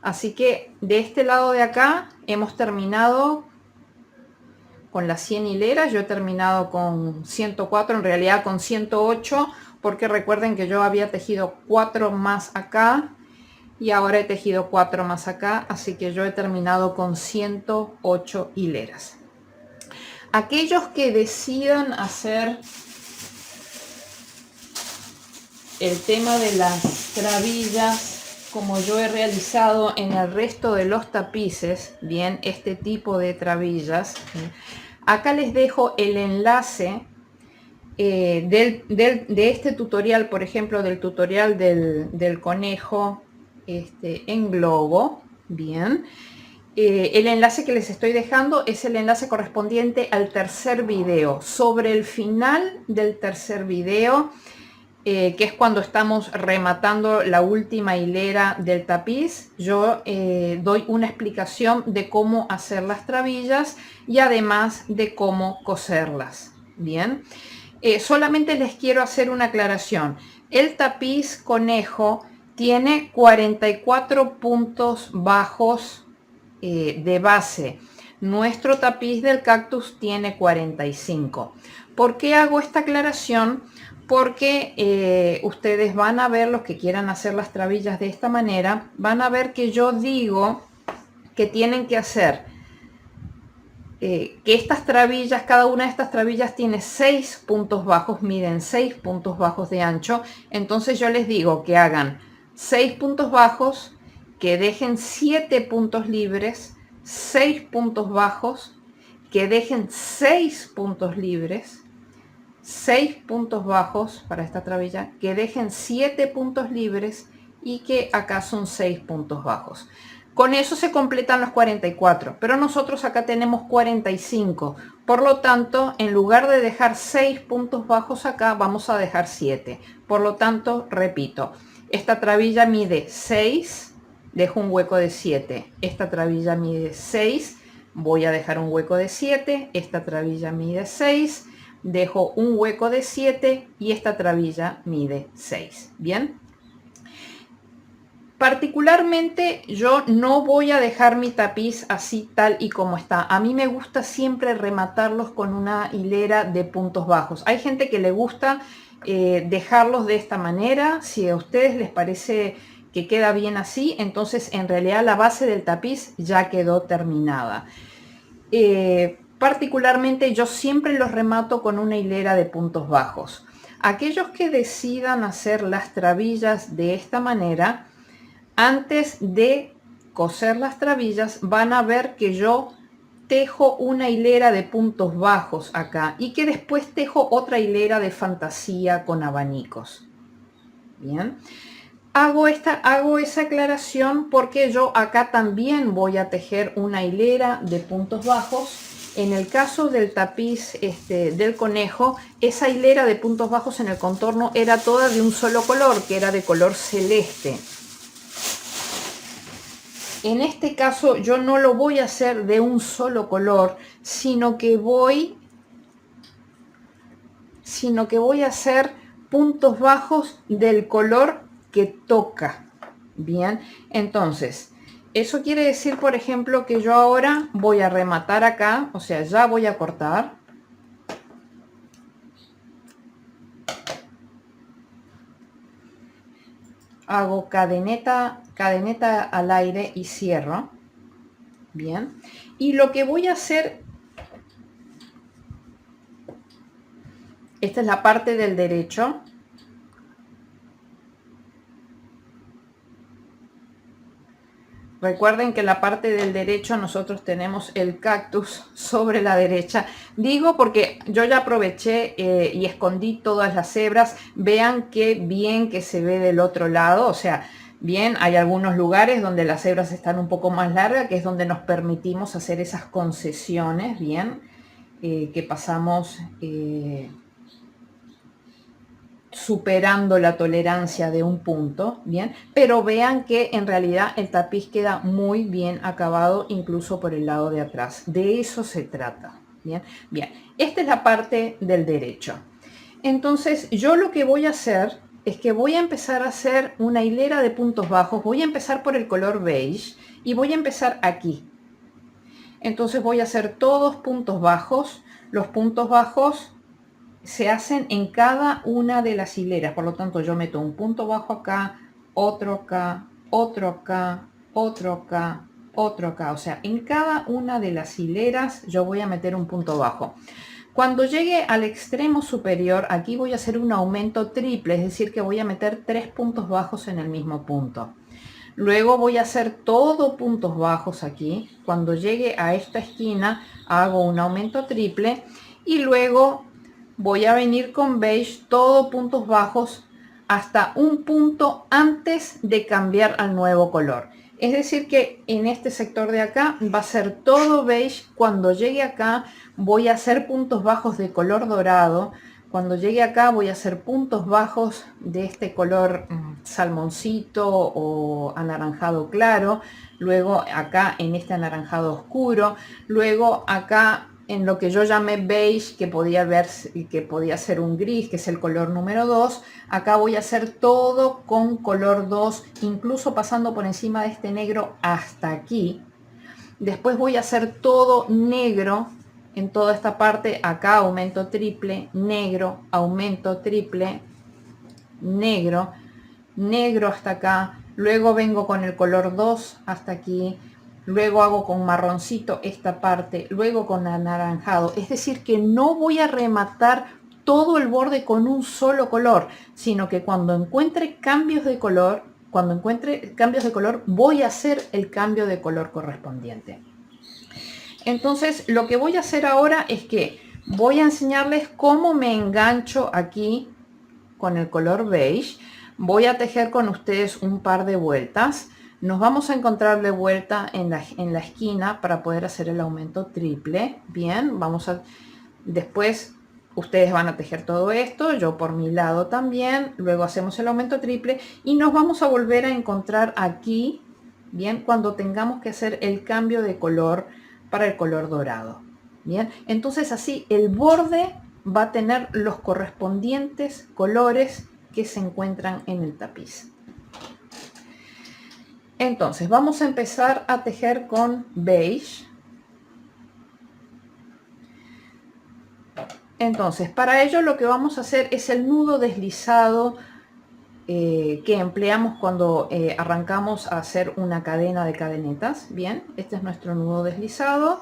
así que de este lado de acá hemos terminado con las 100 hileras. Yo he terminado con 104, en realidad con 108, porque recuerden que yo había tejido 4 más acá y ahora he tejido 4 más acá, así que yo he terminado con 108 hileras. Aquellos que decidan hacer el tema de las trabillas como yo he realizado en el resto de los tapices, bien, este tipo de trabillas, acá les dejo el enlace de este tutorial, por ejemplo, del tutorial del conejo en globo. Bien, el enlace que les estoy dejando es el enlace correspondiente al tercer video. Sobre el final del tercer video que es cuando estamos rematando la última hilera del tapiz, yo doy una explicación de cómo hacer las trabillas y además de cómo coserlas. Bien, solamente les quiero hacer una aclaración. El tapiz conejo tiene 44 puntos bajos de base. Nuestro tapiz del cactus tiene 45. ¿Por qué hago esta aclaración? Porque ustedes van a ver, los que quieran hacer las trabillas de esta manera, van a ver que yo digo que tienen que hacer que estas trabillas, cada una de estas trabillas tiene 6 puntos bajos, miden 6 puntos bajos de ancho. Entonces yo les digo que hagan 6 puntos bajos, que dejen 7 puntos libres, 6 puntos bajos, que dejen 6 puntos libres, 6 puntos bajos para esta trabilla, que dejen 7 puntos libres y que acá son 6 puntos bajos. Con eso se completan los 44, pero nosotros acá tenemos 45. Por lo tanto, en lugar de dejar 6 puntos bajos acá, vamos a dejar 7. Por lo tanto, repito, esta trabilla mide 6, dejo un hueco de 7. Esta trabilla mide 6, voy a dejar un hueco de 7. Esta trabilla mide 6, dejo un hueco de 7 y esta trabilla mide 6. Bien. Particularmente yo no voy a dejar mi tapiz así tal y como está. A mí me gusta siempre rematarlos con una hilera de puntos bajos. Hay gente que le gusta dejarlos de esta manera. Si a ustedes les parece que queda bien así, entonces en realidad la base del tapiz ya quedó terminada. Particularmente yo siempre los remato con una hilera de puntos bajos. Aquellos que decidan hacer las trabillas de esta manera, antes de coser las trabillas van a ver que yo tejo una hilera de puntos bajos acá y que después tejo otra hilera de fantasía con abanicos. Bien, hago esa aclaración porque yo acá también voy a tejer una hilera de puntos bajos. En el caso del tapiz del conejo, esa hilera de puntos bajos en el contorno era toda de un solo color, que era de color celeste. En este caso yo no lo voy a hacer de un solo color, sino que voy a hacer puntos bajos del color que toca. Bien, entonces eso quiere decir, por ejemplo, que yo ahora voy a rematar acá, o sea, ya voy a cortar. Hago cadeneta al aire y cierro. Bien, y lo que voy a hacer, esta es la parte del derecho. Recuerden que en la parte del derecho nosotros tenemos el cactus sobre la derecha. Digo porque yo ya aproveché y escondí todas las hebras. Vean qué bien que se ve del otro lado. O sea, bien, hay algunos lugares donde las hebras están un poco más largas, que es donde nos permitimos hacer esas concesiones, bien, que pasamos superando la tolerancia de un punto, bien, pero vean que en realidad el tapiz queda muy bien acabado, incluso por el lado de atrás. De eso se trata. Bien, bien, esta es la parte del derecho. Entonces yo lo que voy a hacer es que voy a empezar a hacer una hilera de puntos bajos. Voy a empezar por el color beige y voy a empezar aquí. Entonces voy a hacer todos puntos bajos. Los puntos bajos se hacen en cada una de las hileras. Por lo tanto, yo meto un punto bajo acá, otro acá, otro acá, otro acá, otro acá. O sea, en cada una de las hileras yo voy a meter un punto bajo. Cuando llegue al extremo superior, aquí voy a hacer un aumento triple, es decir, que voy a meter 3 puntos bajos en el mismo punto. Luego voy a hacer todo puntos bajos aquí. Cuando llegue a esta esquina, hago un aumento triple y luego voy a venir con beige, todo puntos bajos hasta un punto antes de cambiar al nuevo color. Es decir que en este sector de acá va a ser todo beige. Cuando llegue acá voy a hacer puntos bajos de color dorado Cuando llegue acá voy a hacer puntos bajos de este color salmoncito o anaranjado claro, luego acá en este anaranjado oscuro, luego acá en lo que yo llamé beige, que podía ver que podía ser un gris, que es el color número 2. Acá voy a hacer todo con color 2, incluso pasando por encima de este negro hasta aquí. Después voy a hacer todo negro en toda esta parte. Acá aumento triple, negro, aumento triple, negro, negro hasta acá. Luego vengo con el color 2 hasta aquí. Luego hago con marroncito esta parte, luego con anaranjado. Es decir, que no voy a rematar todo el borde con un solo color, sino que cuando encuentre cambios de color, voy a hacer el cambio de color correspondiente. Entonces, lo que voy a hacer ahora es que voy a enseñarles cómo me engancho aquí con el color beige. Voy a tejer con ustedes un par de vueltas. Nos vamos a encontrar de vuelta en la esquina para poder hacer el aumento triple. Bien, después ustedes van a tejer todo esto, yo por mi lado también. Luego hacemos el aumento triple y nos vamos a volver a encontrar aquí, bien, cuando tengamos que hacer el cambio de color para el color dorado. Bien, entonces así el borde va a tener los correspondientes colores que se encuentran en el tapiz. Entonces vamos a empezar a tejer con beige. Entonces para ello lo que vamos a hacer es el nudo deslizado que empleamos cuando arrancamos a hacer una cadena de cadenetas. Bien, este es nuestro nudo deslizado.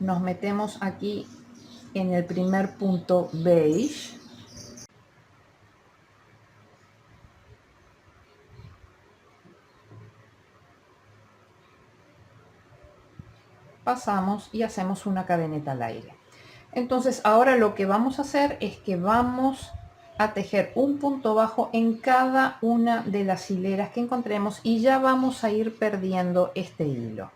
Nos metemos aquí en el primer punto beige. Pasamos y hacemos una cadeneta al aire. Entonces ahora lo que vamos a hacer es que vamos a tejer un punto bajo en cada una de las hileras que encontremos y ya vamos a ir perdiendo este hilo.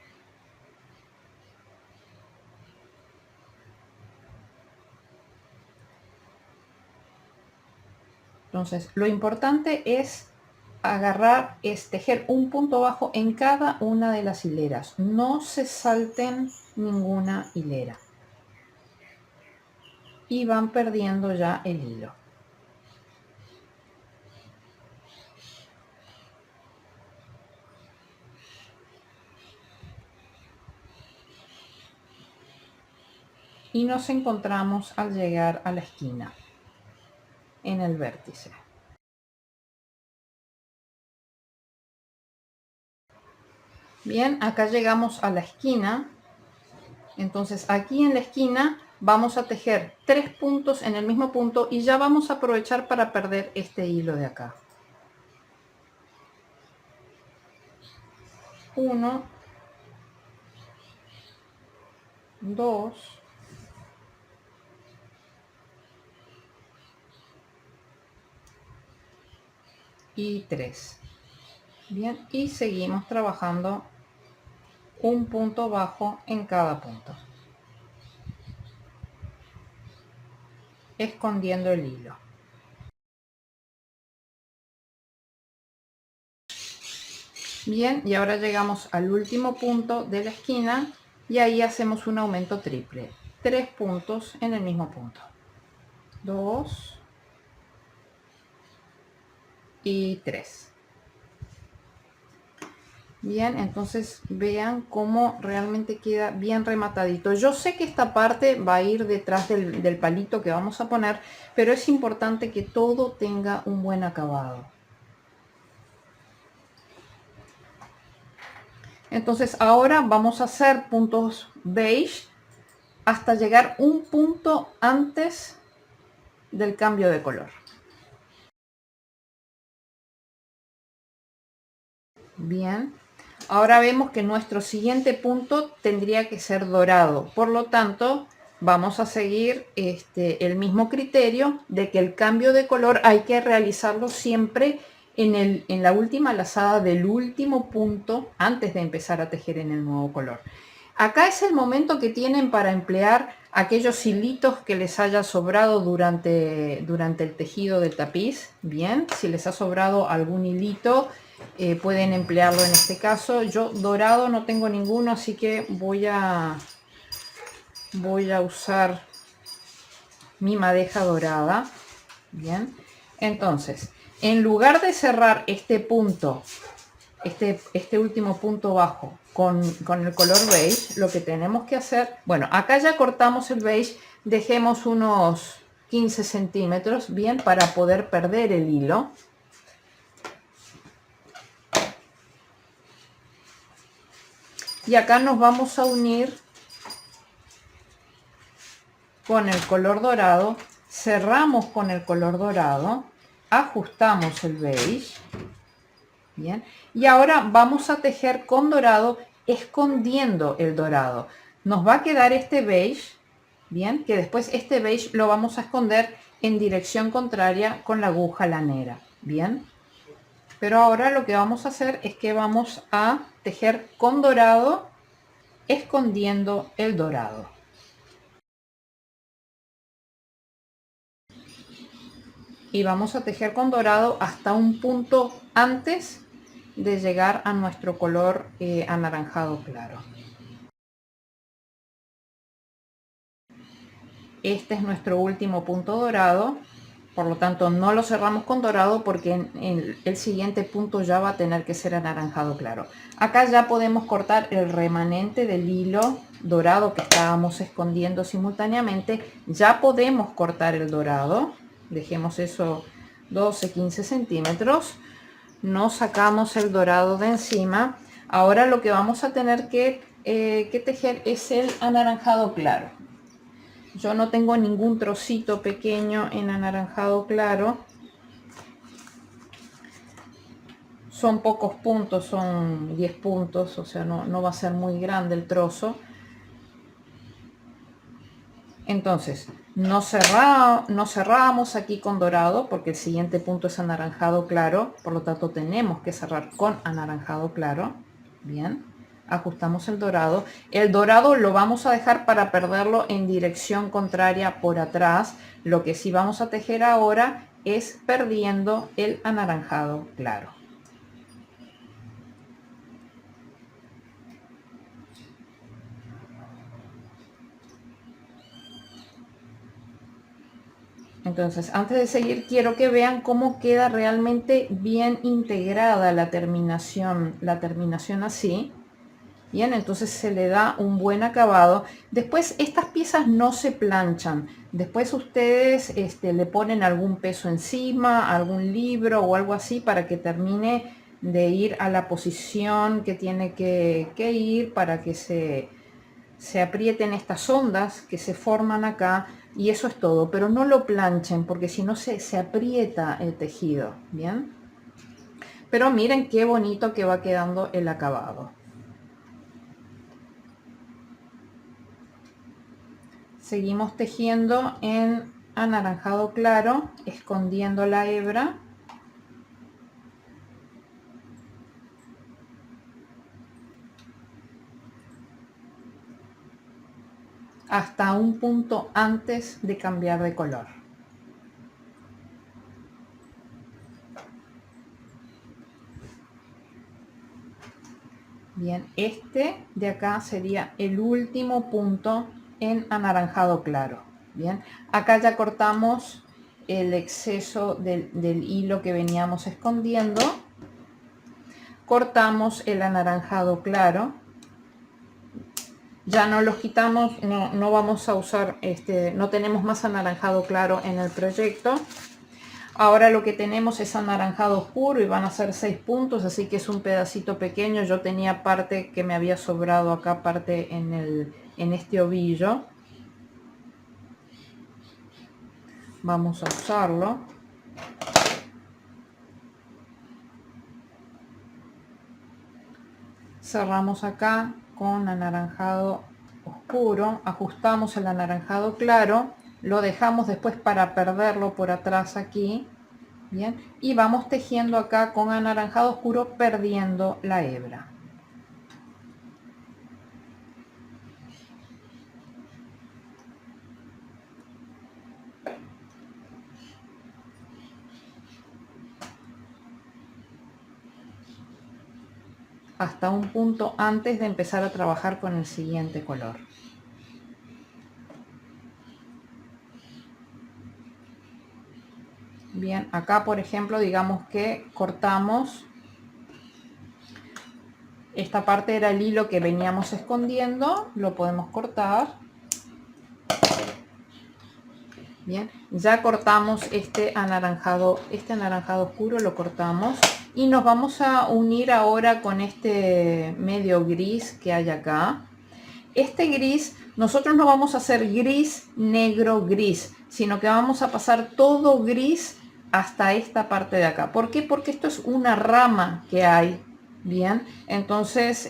Entonces lo importante es tejer un punto bajo en cada una de las hileras. No se salten ninguna hilera. Y van perdiendo ya el hilo. Y nos encontramos al llegar a la esquina, en el vértice. Bien, acá llegamos a la esquina. Entonces aquí en la esquina vamos a tejer 3 puntos en el mismo punto y ya vamos a aprovechar para perder este hilo de acá. 1, 2, y 3. Bien, y seguimos trabajando un punto bajo en cada punto, escondiendo el hilo. Bien, y ahora llegamos al último punto de la esquina y ahí hacemos un aumento triple. 3 puntos en el mismo punto. 2 y 3. Bien, entonces vean cómo realmente queda bien rematadito. Yo sé que esta parte va a ir detrás del palito que vamos a poner, pero es importante que todo tenga un buen acabado. Entonces ahora vamos a hacer puntos beige hasta llegar un punto antes del cambio de color. Bien, ahora vemos que nuestro siguiente punto tendría que ser dorado, por lo tanto vamos a seguir el mismo criterio de que el cambio de color hay que realizarlo siempre en la última lazada del último punto antes de empezar a tejer en el nuevo color. Acá es el momento que tienen para emplear aquellos hilitos que les haya sobrado durante el tejido del tapiz. Bien, si les ha sobrado algún hilito, pueden emplearlo en este caso. Yo dorado no tengo ninguno, así que voy a usar mi madeja dorada. Bien, entonces, en lugar de cerrar este punto, este último punto bajo con el color beige, lo que tenemos que hacer, bueno, acá ya cortamos el beige, dejemos unos 15 centímetros, bien, para poder perder el hilo. Y acá nos vamos a unir con el color dorado, cerramos con el color dorado, ajustamos el beige. Bien, y ahora vamos a tejer con dorado, escondiendo el dorado. Nos va a quedar este beige, bien, que después este beige lo vamos a esconder en dirección contraria con la aguja lanera, bien. Pero ahora lo que vamos a hacer es que vamos a tejer con dorado, escondiendo el dorado. Y vamos a tejer con dorado hasta un punto antes de llegar a nuestro color anaranjado claro. Este es nuestro último punto dorado, por lo tanto no lo cerramos con dorado porque en el siguiente punto ya va a tener que ser anaranjado claro. Acá ya podemos cortar el remanente del hilo dorado que estábamos escondiendo simultáneamente. Ya podemos cortar el dorado, dejemos eso 12-15 centímetros. No sacamos el dorado de encima. Ahora lo que vamos a tener que tejer es el anaranjado claro. Yo no tengo ningún trocito pequeño en anaranjado claro. Son pocos puntos, son 10 puntos, o sea, no va a ser muy grande el trozo. Entonces, no cerramos aquí con dorado porque el siguiente punto es anaranjado claro, por lo tanto tenemos que cerrar con anaranjado claro. Bien, ajustamos el dorado. El dorado lo vamos a dejar para perderlo en dirección contraria por atrás. Lo que sí vamos a tejer ahora es perdiendo el anaranjado claro. Entonces, antes de seguir, quiero que vean cómo queda realmente bien integrada la terminación así. Bien, entonces se le da un buen acabado. Después, estas piezas no se planchan. Después ustedes le ponen algún peso encima, algún libro o algo así para que termine de ir a la posición que tiene que ir para que se aprieten estas ondas que se forman acá, y eso es todo, pero no lo planchen porque si no se aprieta el tejido, bien. Pero miren qué bonito que va quedando el acabado. Seguimos tejiendo en anaranjado claro, escondiendo la hebra. Hasta un punto antes de cambiar de color. Bien, este de acá sería el último punto en anaranjado claro. Bien, acá ya cortamos el exceso del hilo que veníamos escondiendo. Cortamos el anaranjado claro. Ya no los quitamos, no vamos a usar, no tenemos más anaranjado claro en el proyecto. Ahora lo que tenemos es anaranjado oscuro y van a ser 6 puntos, así que es un pedacito pequeño. Yo tenía parte que me había sobrado acá, parte en este ovillo. Vamos a usarlo. Cerramos acá con anaranjado oscuro, ajustamos el anaranjado claro, lo dejamos después para perderlo por atrás aquí. Bien, y vamos tejiendo acá con anaranjado oscuro perdiendo la hebra. hasta un punto antes de empezar a trabajar con el siguiente color. Bien, acá por ejemplo, digamos que cortamos, esta parte era el hilo que veníamos escondiendo, lo podemos cortar. Bien, ya cortamos este anaranjado oscuro, lo cortamos y nos vamos a unir ahora con este medio gris que hay acá. Este gris, nosotros no vamos a hacer gris, negro, gris, sino que vamos a pasar todo gris hasta esta parte de acá. ¿Por qué? Porque esto es una rama que hay. Bien, entonces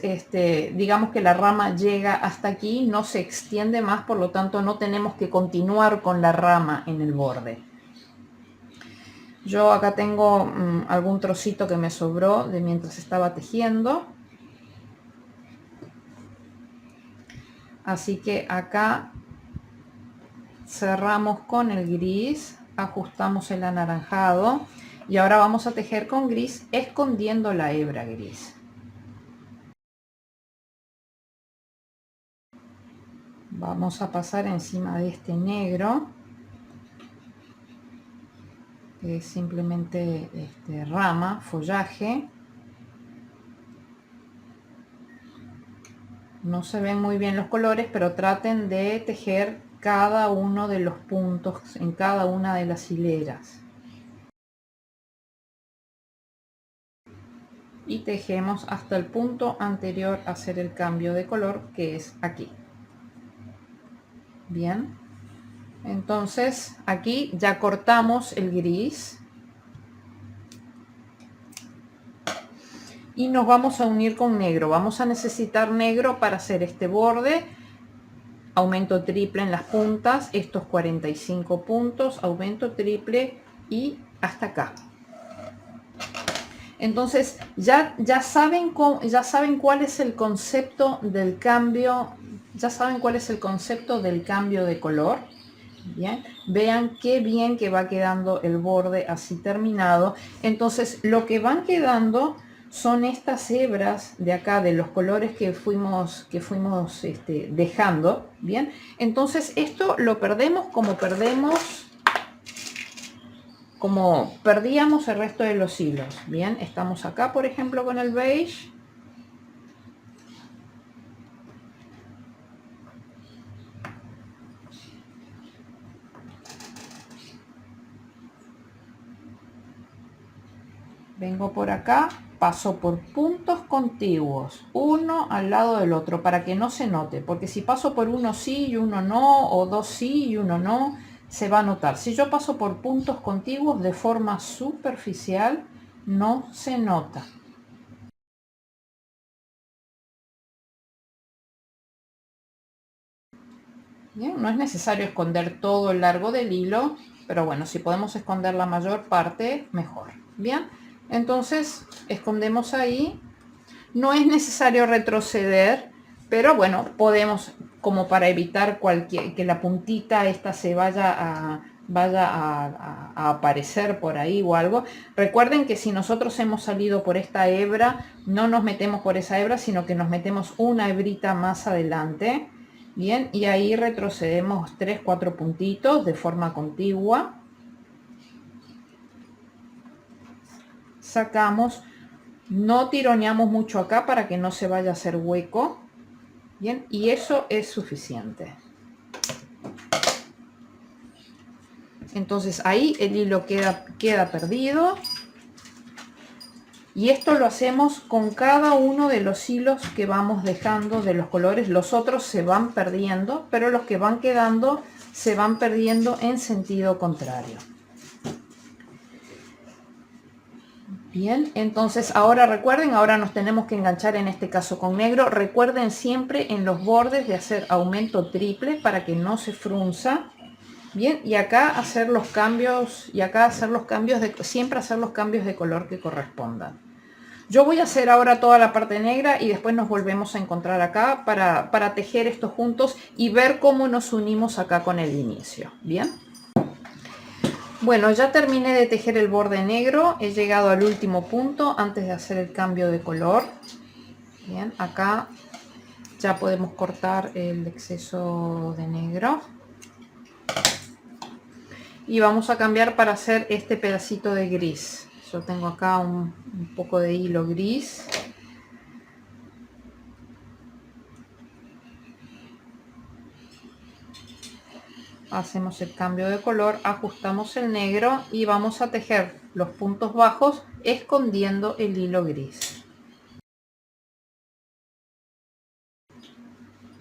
digamos que la rama llega hasta aquí, no se extiende más, por lo tanto no tenemos que continuar con la rama en el borde. Yo acá tengo algún trocito que me sobró de mientras estaba tejiendo. Así que acá cerramos con el gris, ajustamos el anaranjado y ahora vamos a tejer con gris escondiendo la hebra gris. Vamos a pasar encima de este negro, que es simplemente rama, follaje. No se ven muy bien los colores, pero traten de tejer cada uno de los puntos en cada una de las hileras. Y tejemos hasta el punto anterior a hacer el cambio de color, que es aquí. Bien, entonces aquí ya cortamos el gris y nos vamos a unir con negro. Vamos a necesitar negro para hacer este borde. Aumento triple en las puntas, estos 45 puntos, aumento triple y hasta acá. Entonces ya saben cuál es el concepto del cambio, de color. Bien, vean qué bien que va quedando el borde así terminado. Entonces lo que van quedando son estas hebras de acá, de los colores que fuimos dejando. Bien, entonces esto lo perdemos como perdíamos el resto de los hilos. Bien, estamos acá por ejemplo con el beige. Vengo por acá, paso por puntos contiguos, uno al lado del otro, para que no se note, porque si paso por uno sí y uno no, o dos sí y uno no, se va a notar. Si yo paso por puntos contiguos de forma superficial, no se nota. Bien, no es necesario esconder todo el largo del hilo, pero bueno, si podemos esconder la mayor parte, mejor. Bien, entonces escondemos ahí. No es necesario retroceder, pero bueno, podemos, como para evitar que la puntita esta se vaya a aparecer por ahí o algo. Recuerden que si nosotros hemos salido por esta hebra, no nos metemos por esa hebra, sino que nos metemos una hebrita más adelante. Bien, y ahí retrocedemos 3-4 puntitos de forma contigua. Sacamos, no tironeamos mucho acá para que no se vaya a hacer hueco. Bien, y eso es suficiente. Entonces ahí el hilo queda perdido. Y esto lo hacemos con cada uno de los hilos que vamos dejando de los colores. Los otros se van perdiendo, pero los que van quedando se van perdiendo en sentido contrario. Bien, entonces ahora recuerden, ahora nos tenemos que enganchar en este caso con negro. Recuerden siempre en los bordes de hacer aumento triple para que no se frunza. Bien, y acá hacer los cambios, siempre hacer los cambios de color que correspondan. Yo voy a hacer ahora toda la parte negra y después nos volvemos a encontrar acá para tejer esto juntos y ver cómo nos unimos acá con el inicio. Bien. Bueno, ya terminé de tejer el borde negro, he llegado al último punto antes de hacer el cambio de color. Bien, acá ya podemos cortar el exceso de negro. Y vamos a cambiar para hacer este pedacito de gris. Yo tengo acá un poco de hilo gris. Hacemos el cambio de color, ajustamos el negro y vamos a tejer los puntos bajos escondiendo el hilo gris.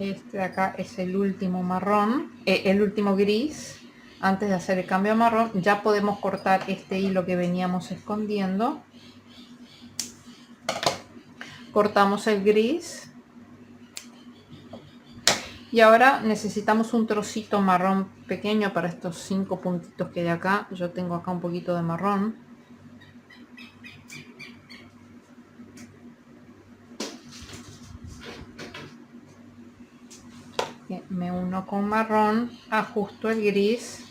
Este de acá es el último marrón, el último gris. Antes de hacer el cambio a marrón ya podemos cortar este hilo que veníamos escondiendo. Cortamos el gris. Y ahora necesitamos un trocito marrón pequeño para estos 5 puntitos que hay acá. Yo tengo acá un poquito de marrón. Me uno con marrón, ajusto el gris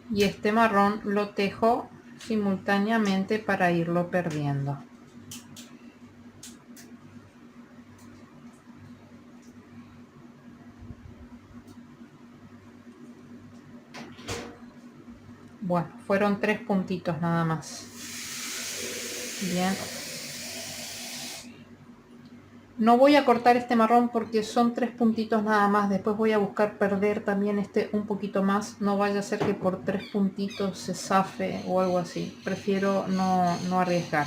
y este marrón lo tejo simultáneamente para irlo perdiendo. Bueno, fueron 3 puntitos nada más. Bien. No voy a cortar este marrón porque son 3 puntitos nada más. Después voy a buscar perder también este un poquito más. No vaya a ser que por 3 puntitos se zafe o algo así. Prefiero no arriesgar.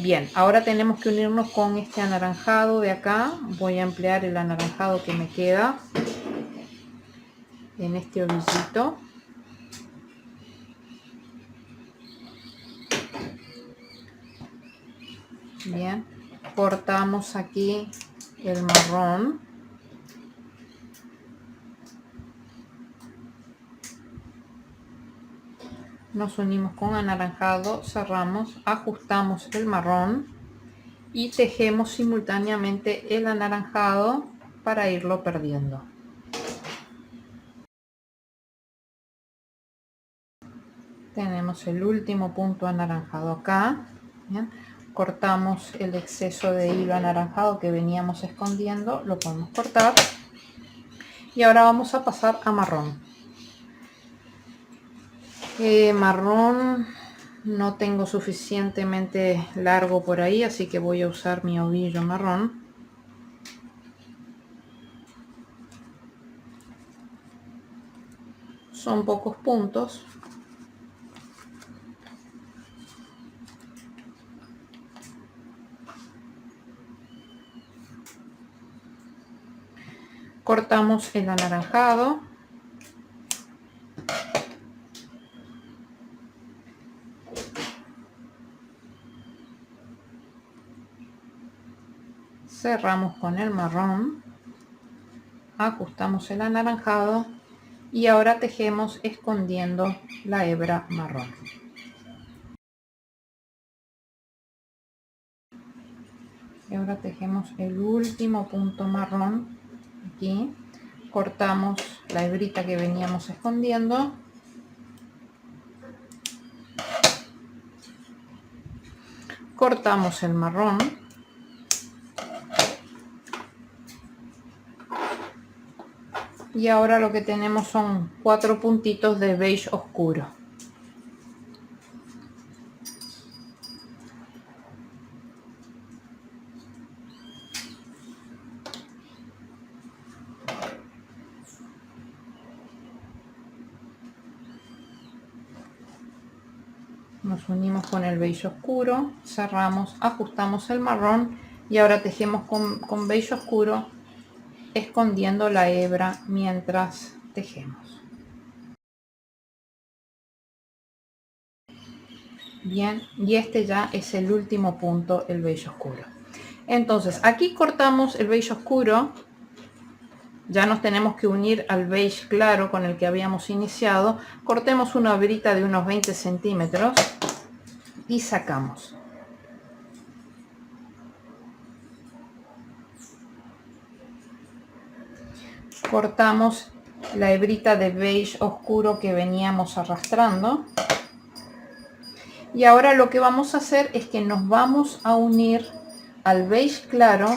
Bien, ahora tenemos que unirnos con este anaranjado de acá. Voy a emplear el anaranjado que me queda en este ovillito. Bien, cortamos aquí el marrón. Nos unimos con anaranjado, cerramos, ajustamos el marrón y tejemos simultáneamente el anaranjado para irlo perdiendo. Tenemos el último punto anaranjado acá. Bien. Cortamos el exceso de hilo anaranjado que veníamos escondiendo, lo podemos cortar. Y ahora vamos a pasar a marrón. Marrón no tengo suficientemente largo por ahí, así que voy a usar mi ovillo marrón. Son pocos puntos. Cortamos el anaranjado. Cerramos con el marrón. Ajustamos el anaranjado. Y ahora tejemos escondiendo la hebra marrón. Y ahora tejemos el último punto marrón. Aquí. Cortamos la hebrita que veníamos escondiendo. Cortamos el marrón. Y ahora lo que tenemos son 4 puntitos de beige oscuro. Nos unimos con el beige oscuro, cerramos, ajustamos el marrón y ahora tejemos con beige oscuro escondiendo la hebra mientras tejemos. Bien, y este ya es el último punto, el beige oscuro. Entonces aquí cortamos el beige oscuro, ya nos tenemos que unir al beige claro con el que habíamos iniciado. Cortemos una hebrita de unos 20 centímetros y sacamos. Cortamos la hebrita de beige oscuro que veníamos arrastrando. Y ahora lo que vamos a hacer es que nos vamos a unir al beige claro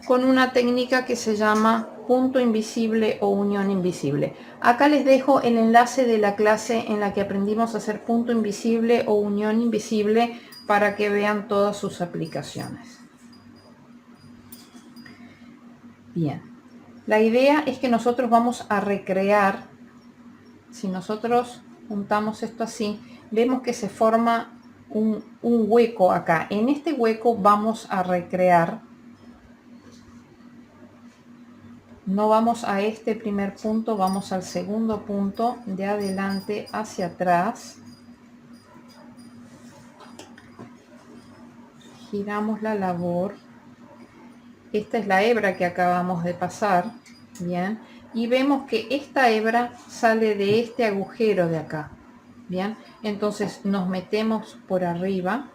con una técnica que se llama punto invisible o unión invisible. Acá les dejo el enlace de la clase en la que aprendimos a hacer punto invisible o unión invisible para que vean todas sus aplicaciones. Bien, la idea es que nosotros vamos a recrear, si nosotros juntamos esto así, vemos que se forma un hueco acá. En este hueco vamos a recrear, no vamos a este primer punto, vamos al segundo punto, de adelante hacia atrás. Giramos la labor. Esta es la hebra que acabamos de pasar, bien, y vemos que esta hebra sale de este agujero de acá, bien. Entonces nos metemos por arriba,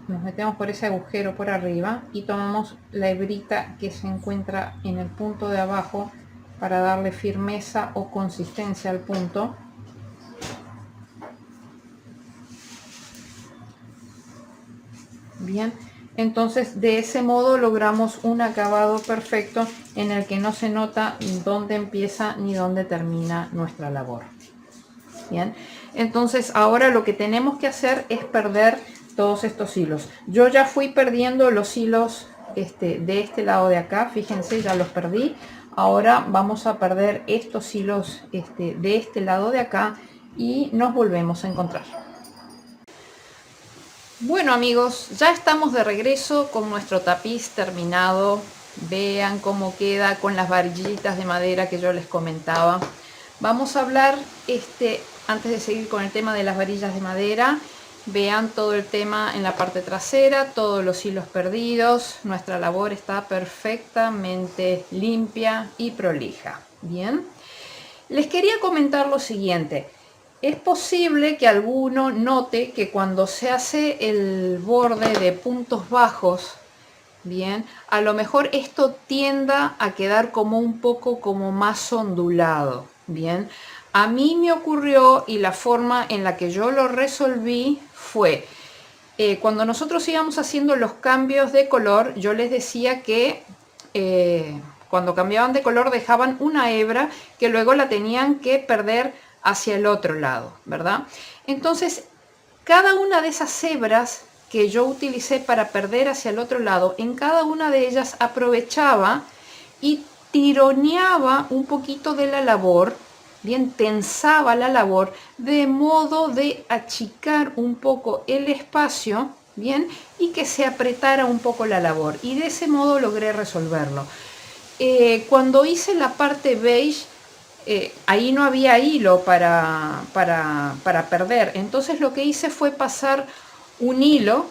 nos metemos por ese agujero por arriba y tomamos la hebrita que se encuentra en el punto de abajo para darle firmeza o consistencia al punto. Bien, entonces de ese modo logramos un acabado perfecto en el que no se nota dónde empieza ni dónde termina nuestra labor. Bien, entonces ahora lo que tenemos que hacer es perder todos estos hilos. Yo ya fui perdiendo los hilos de este lado de acá, fíjense, ya los perdí. Ahora vamos a perder estos hilos de este lado de acá y nos volvemos a encontrar. Bueno amigos, ya estamos de regreso con nuestro tapiz terminado. Vean cómo queda con las varillitas de madera que yo les comentaba. Vamos a hablar, antes de seguir con el tema de las varillas de madera, vean todo el tema en la parte trasera, todos los hilos perdidos. Nuestra labor está perfectamente limpia y prolija. Bien, les quería comentar lo siguiente. Es posible que alguno note que cuando se hace el borde de puntos bajos, bien, a lo mejor esto tienda a quedar como un poco como más ondulado, bien. A mí me ocurrió y la forma en la que yo lo resolví fue, cuando nosotros íbamos haciendo los cambios de color, yo les decía que cuando cambiaban de color dejaban una hebra que luego la tenían que perder hacia el otro lado, ¿verdad? Entonces, cada una de esas hebras que yo utilicé para perder hacia el otro lado, en cada una de ellas aprovechaba y tironeaba un poquito de la labor, bien, tensaba la labor, de modo de achicar un poco el espacio, bien, y que se apretara un poco la labor. Y de ese modo logré resolverlo. Cuando hice la parte beige, ahí no había hilo para perder, entonces lo que hice fue pasar un hilo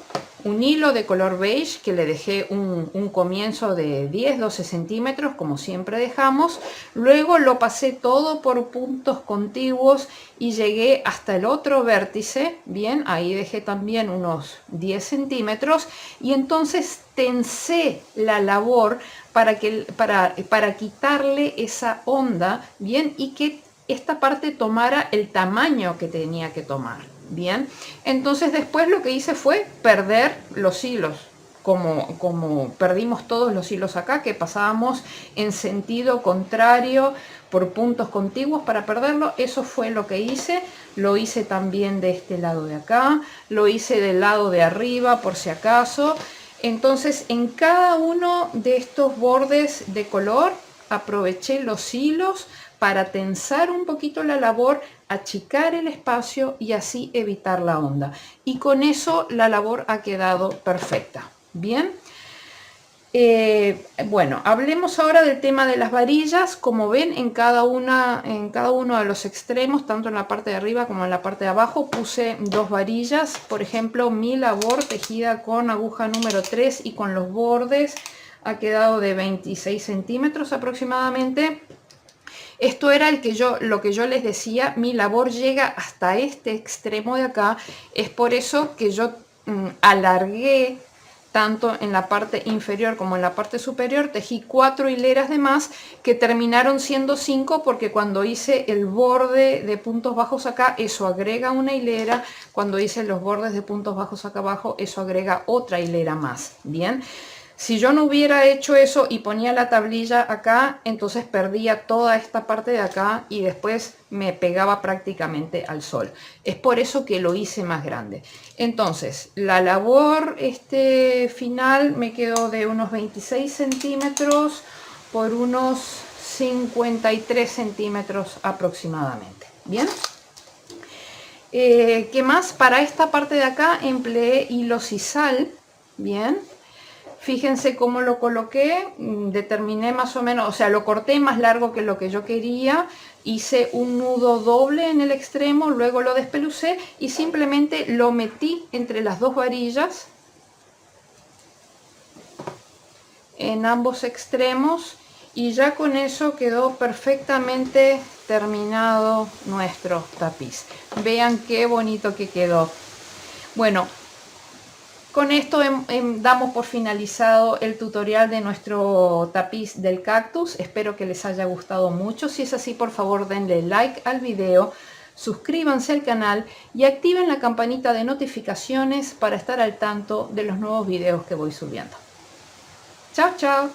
de color beige que le dejé un comienzo de 10-12 centímetros como siempre dejamos, luego lo pasé todo por puntos contiguos y llegué hasta el otro vértice, bien, ahí dejé también unos 10 centímetros y entonces tensé la labor para quitarle esa onda, bien, y que esta parte tomara el tamaño que tenía que tomar, bien. Entonces después lo que hice fue perder los hilos, como perdimos todos los hilos acá, que pasábamos en sentido contrario por puntos contiguos para perderlo. Eso fue lo que hice. Lo hice también de este lado de acá, lo hice del lado de arriba por si acaso. Entonces en cada uno de estos bordes de color aproveché los hilos para tensar un poquito la labor, achicar el espacio y así evitar la onda. Y con eso la labor ha quedado perfecta. Bien. Bueno, hablemos ahora del tema de las varillas. Como ven, en cada uno de los extremos, tanto en la parte de arriba como en la parte de abajo, puse dos varillas. Por ejemplo, mi labor tejida con aguja número 3 y con los bordes ha quedado de 26 centímetros aproximadamente. Esto era lo que yo les decía, mi labor llega hasta este extremo de acá. Es por eso que yo alargué tanto en la parte inferior como en la parte superior. Tejí 4 hileras de más que terminaron siendo 5 porque cuando hice el borde de puntos bajos acá, eso agrega una hilera. Cuando hice los bordes de puntos bajos acá abajo, eso agrega otra hilera más. Bien. Si yo no hubiera hecho eso y ponía la tablilla acá, entonces perdía toda esta parte de acá y después me pegaba prácticamente al sol. Es por eso que lo hice más grande. Entonces, la labor final me quedó de unos 26 centímetros por unos 53 centímetros aproximadamente. Bien. ¿Qué más? Para esta parte de acá empleé hilo sisal. Bien. Fíjense cómo lo coloqué, determiné más o menos, o sea, lo corté más largo que lo que yo quería, hice un nudo doble en el extremo, luego lo despelucé y simplemente lo metí entre las dos varillas en ambos extremos y ya con eso quedó perfectamente terminado nuestro tapiz. Vean qué bonito que quedó. Bueno, con esto damos por finalizado el tutorial de nuestro tapiz del cactus. Espero que les haya gustado mucho. Si es así, por favor denle like al video, suscríbanse al canal y activen la campanita de notificaciones para estar al tanto de los nuevos videos que voy subiendo. Chao, chao.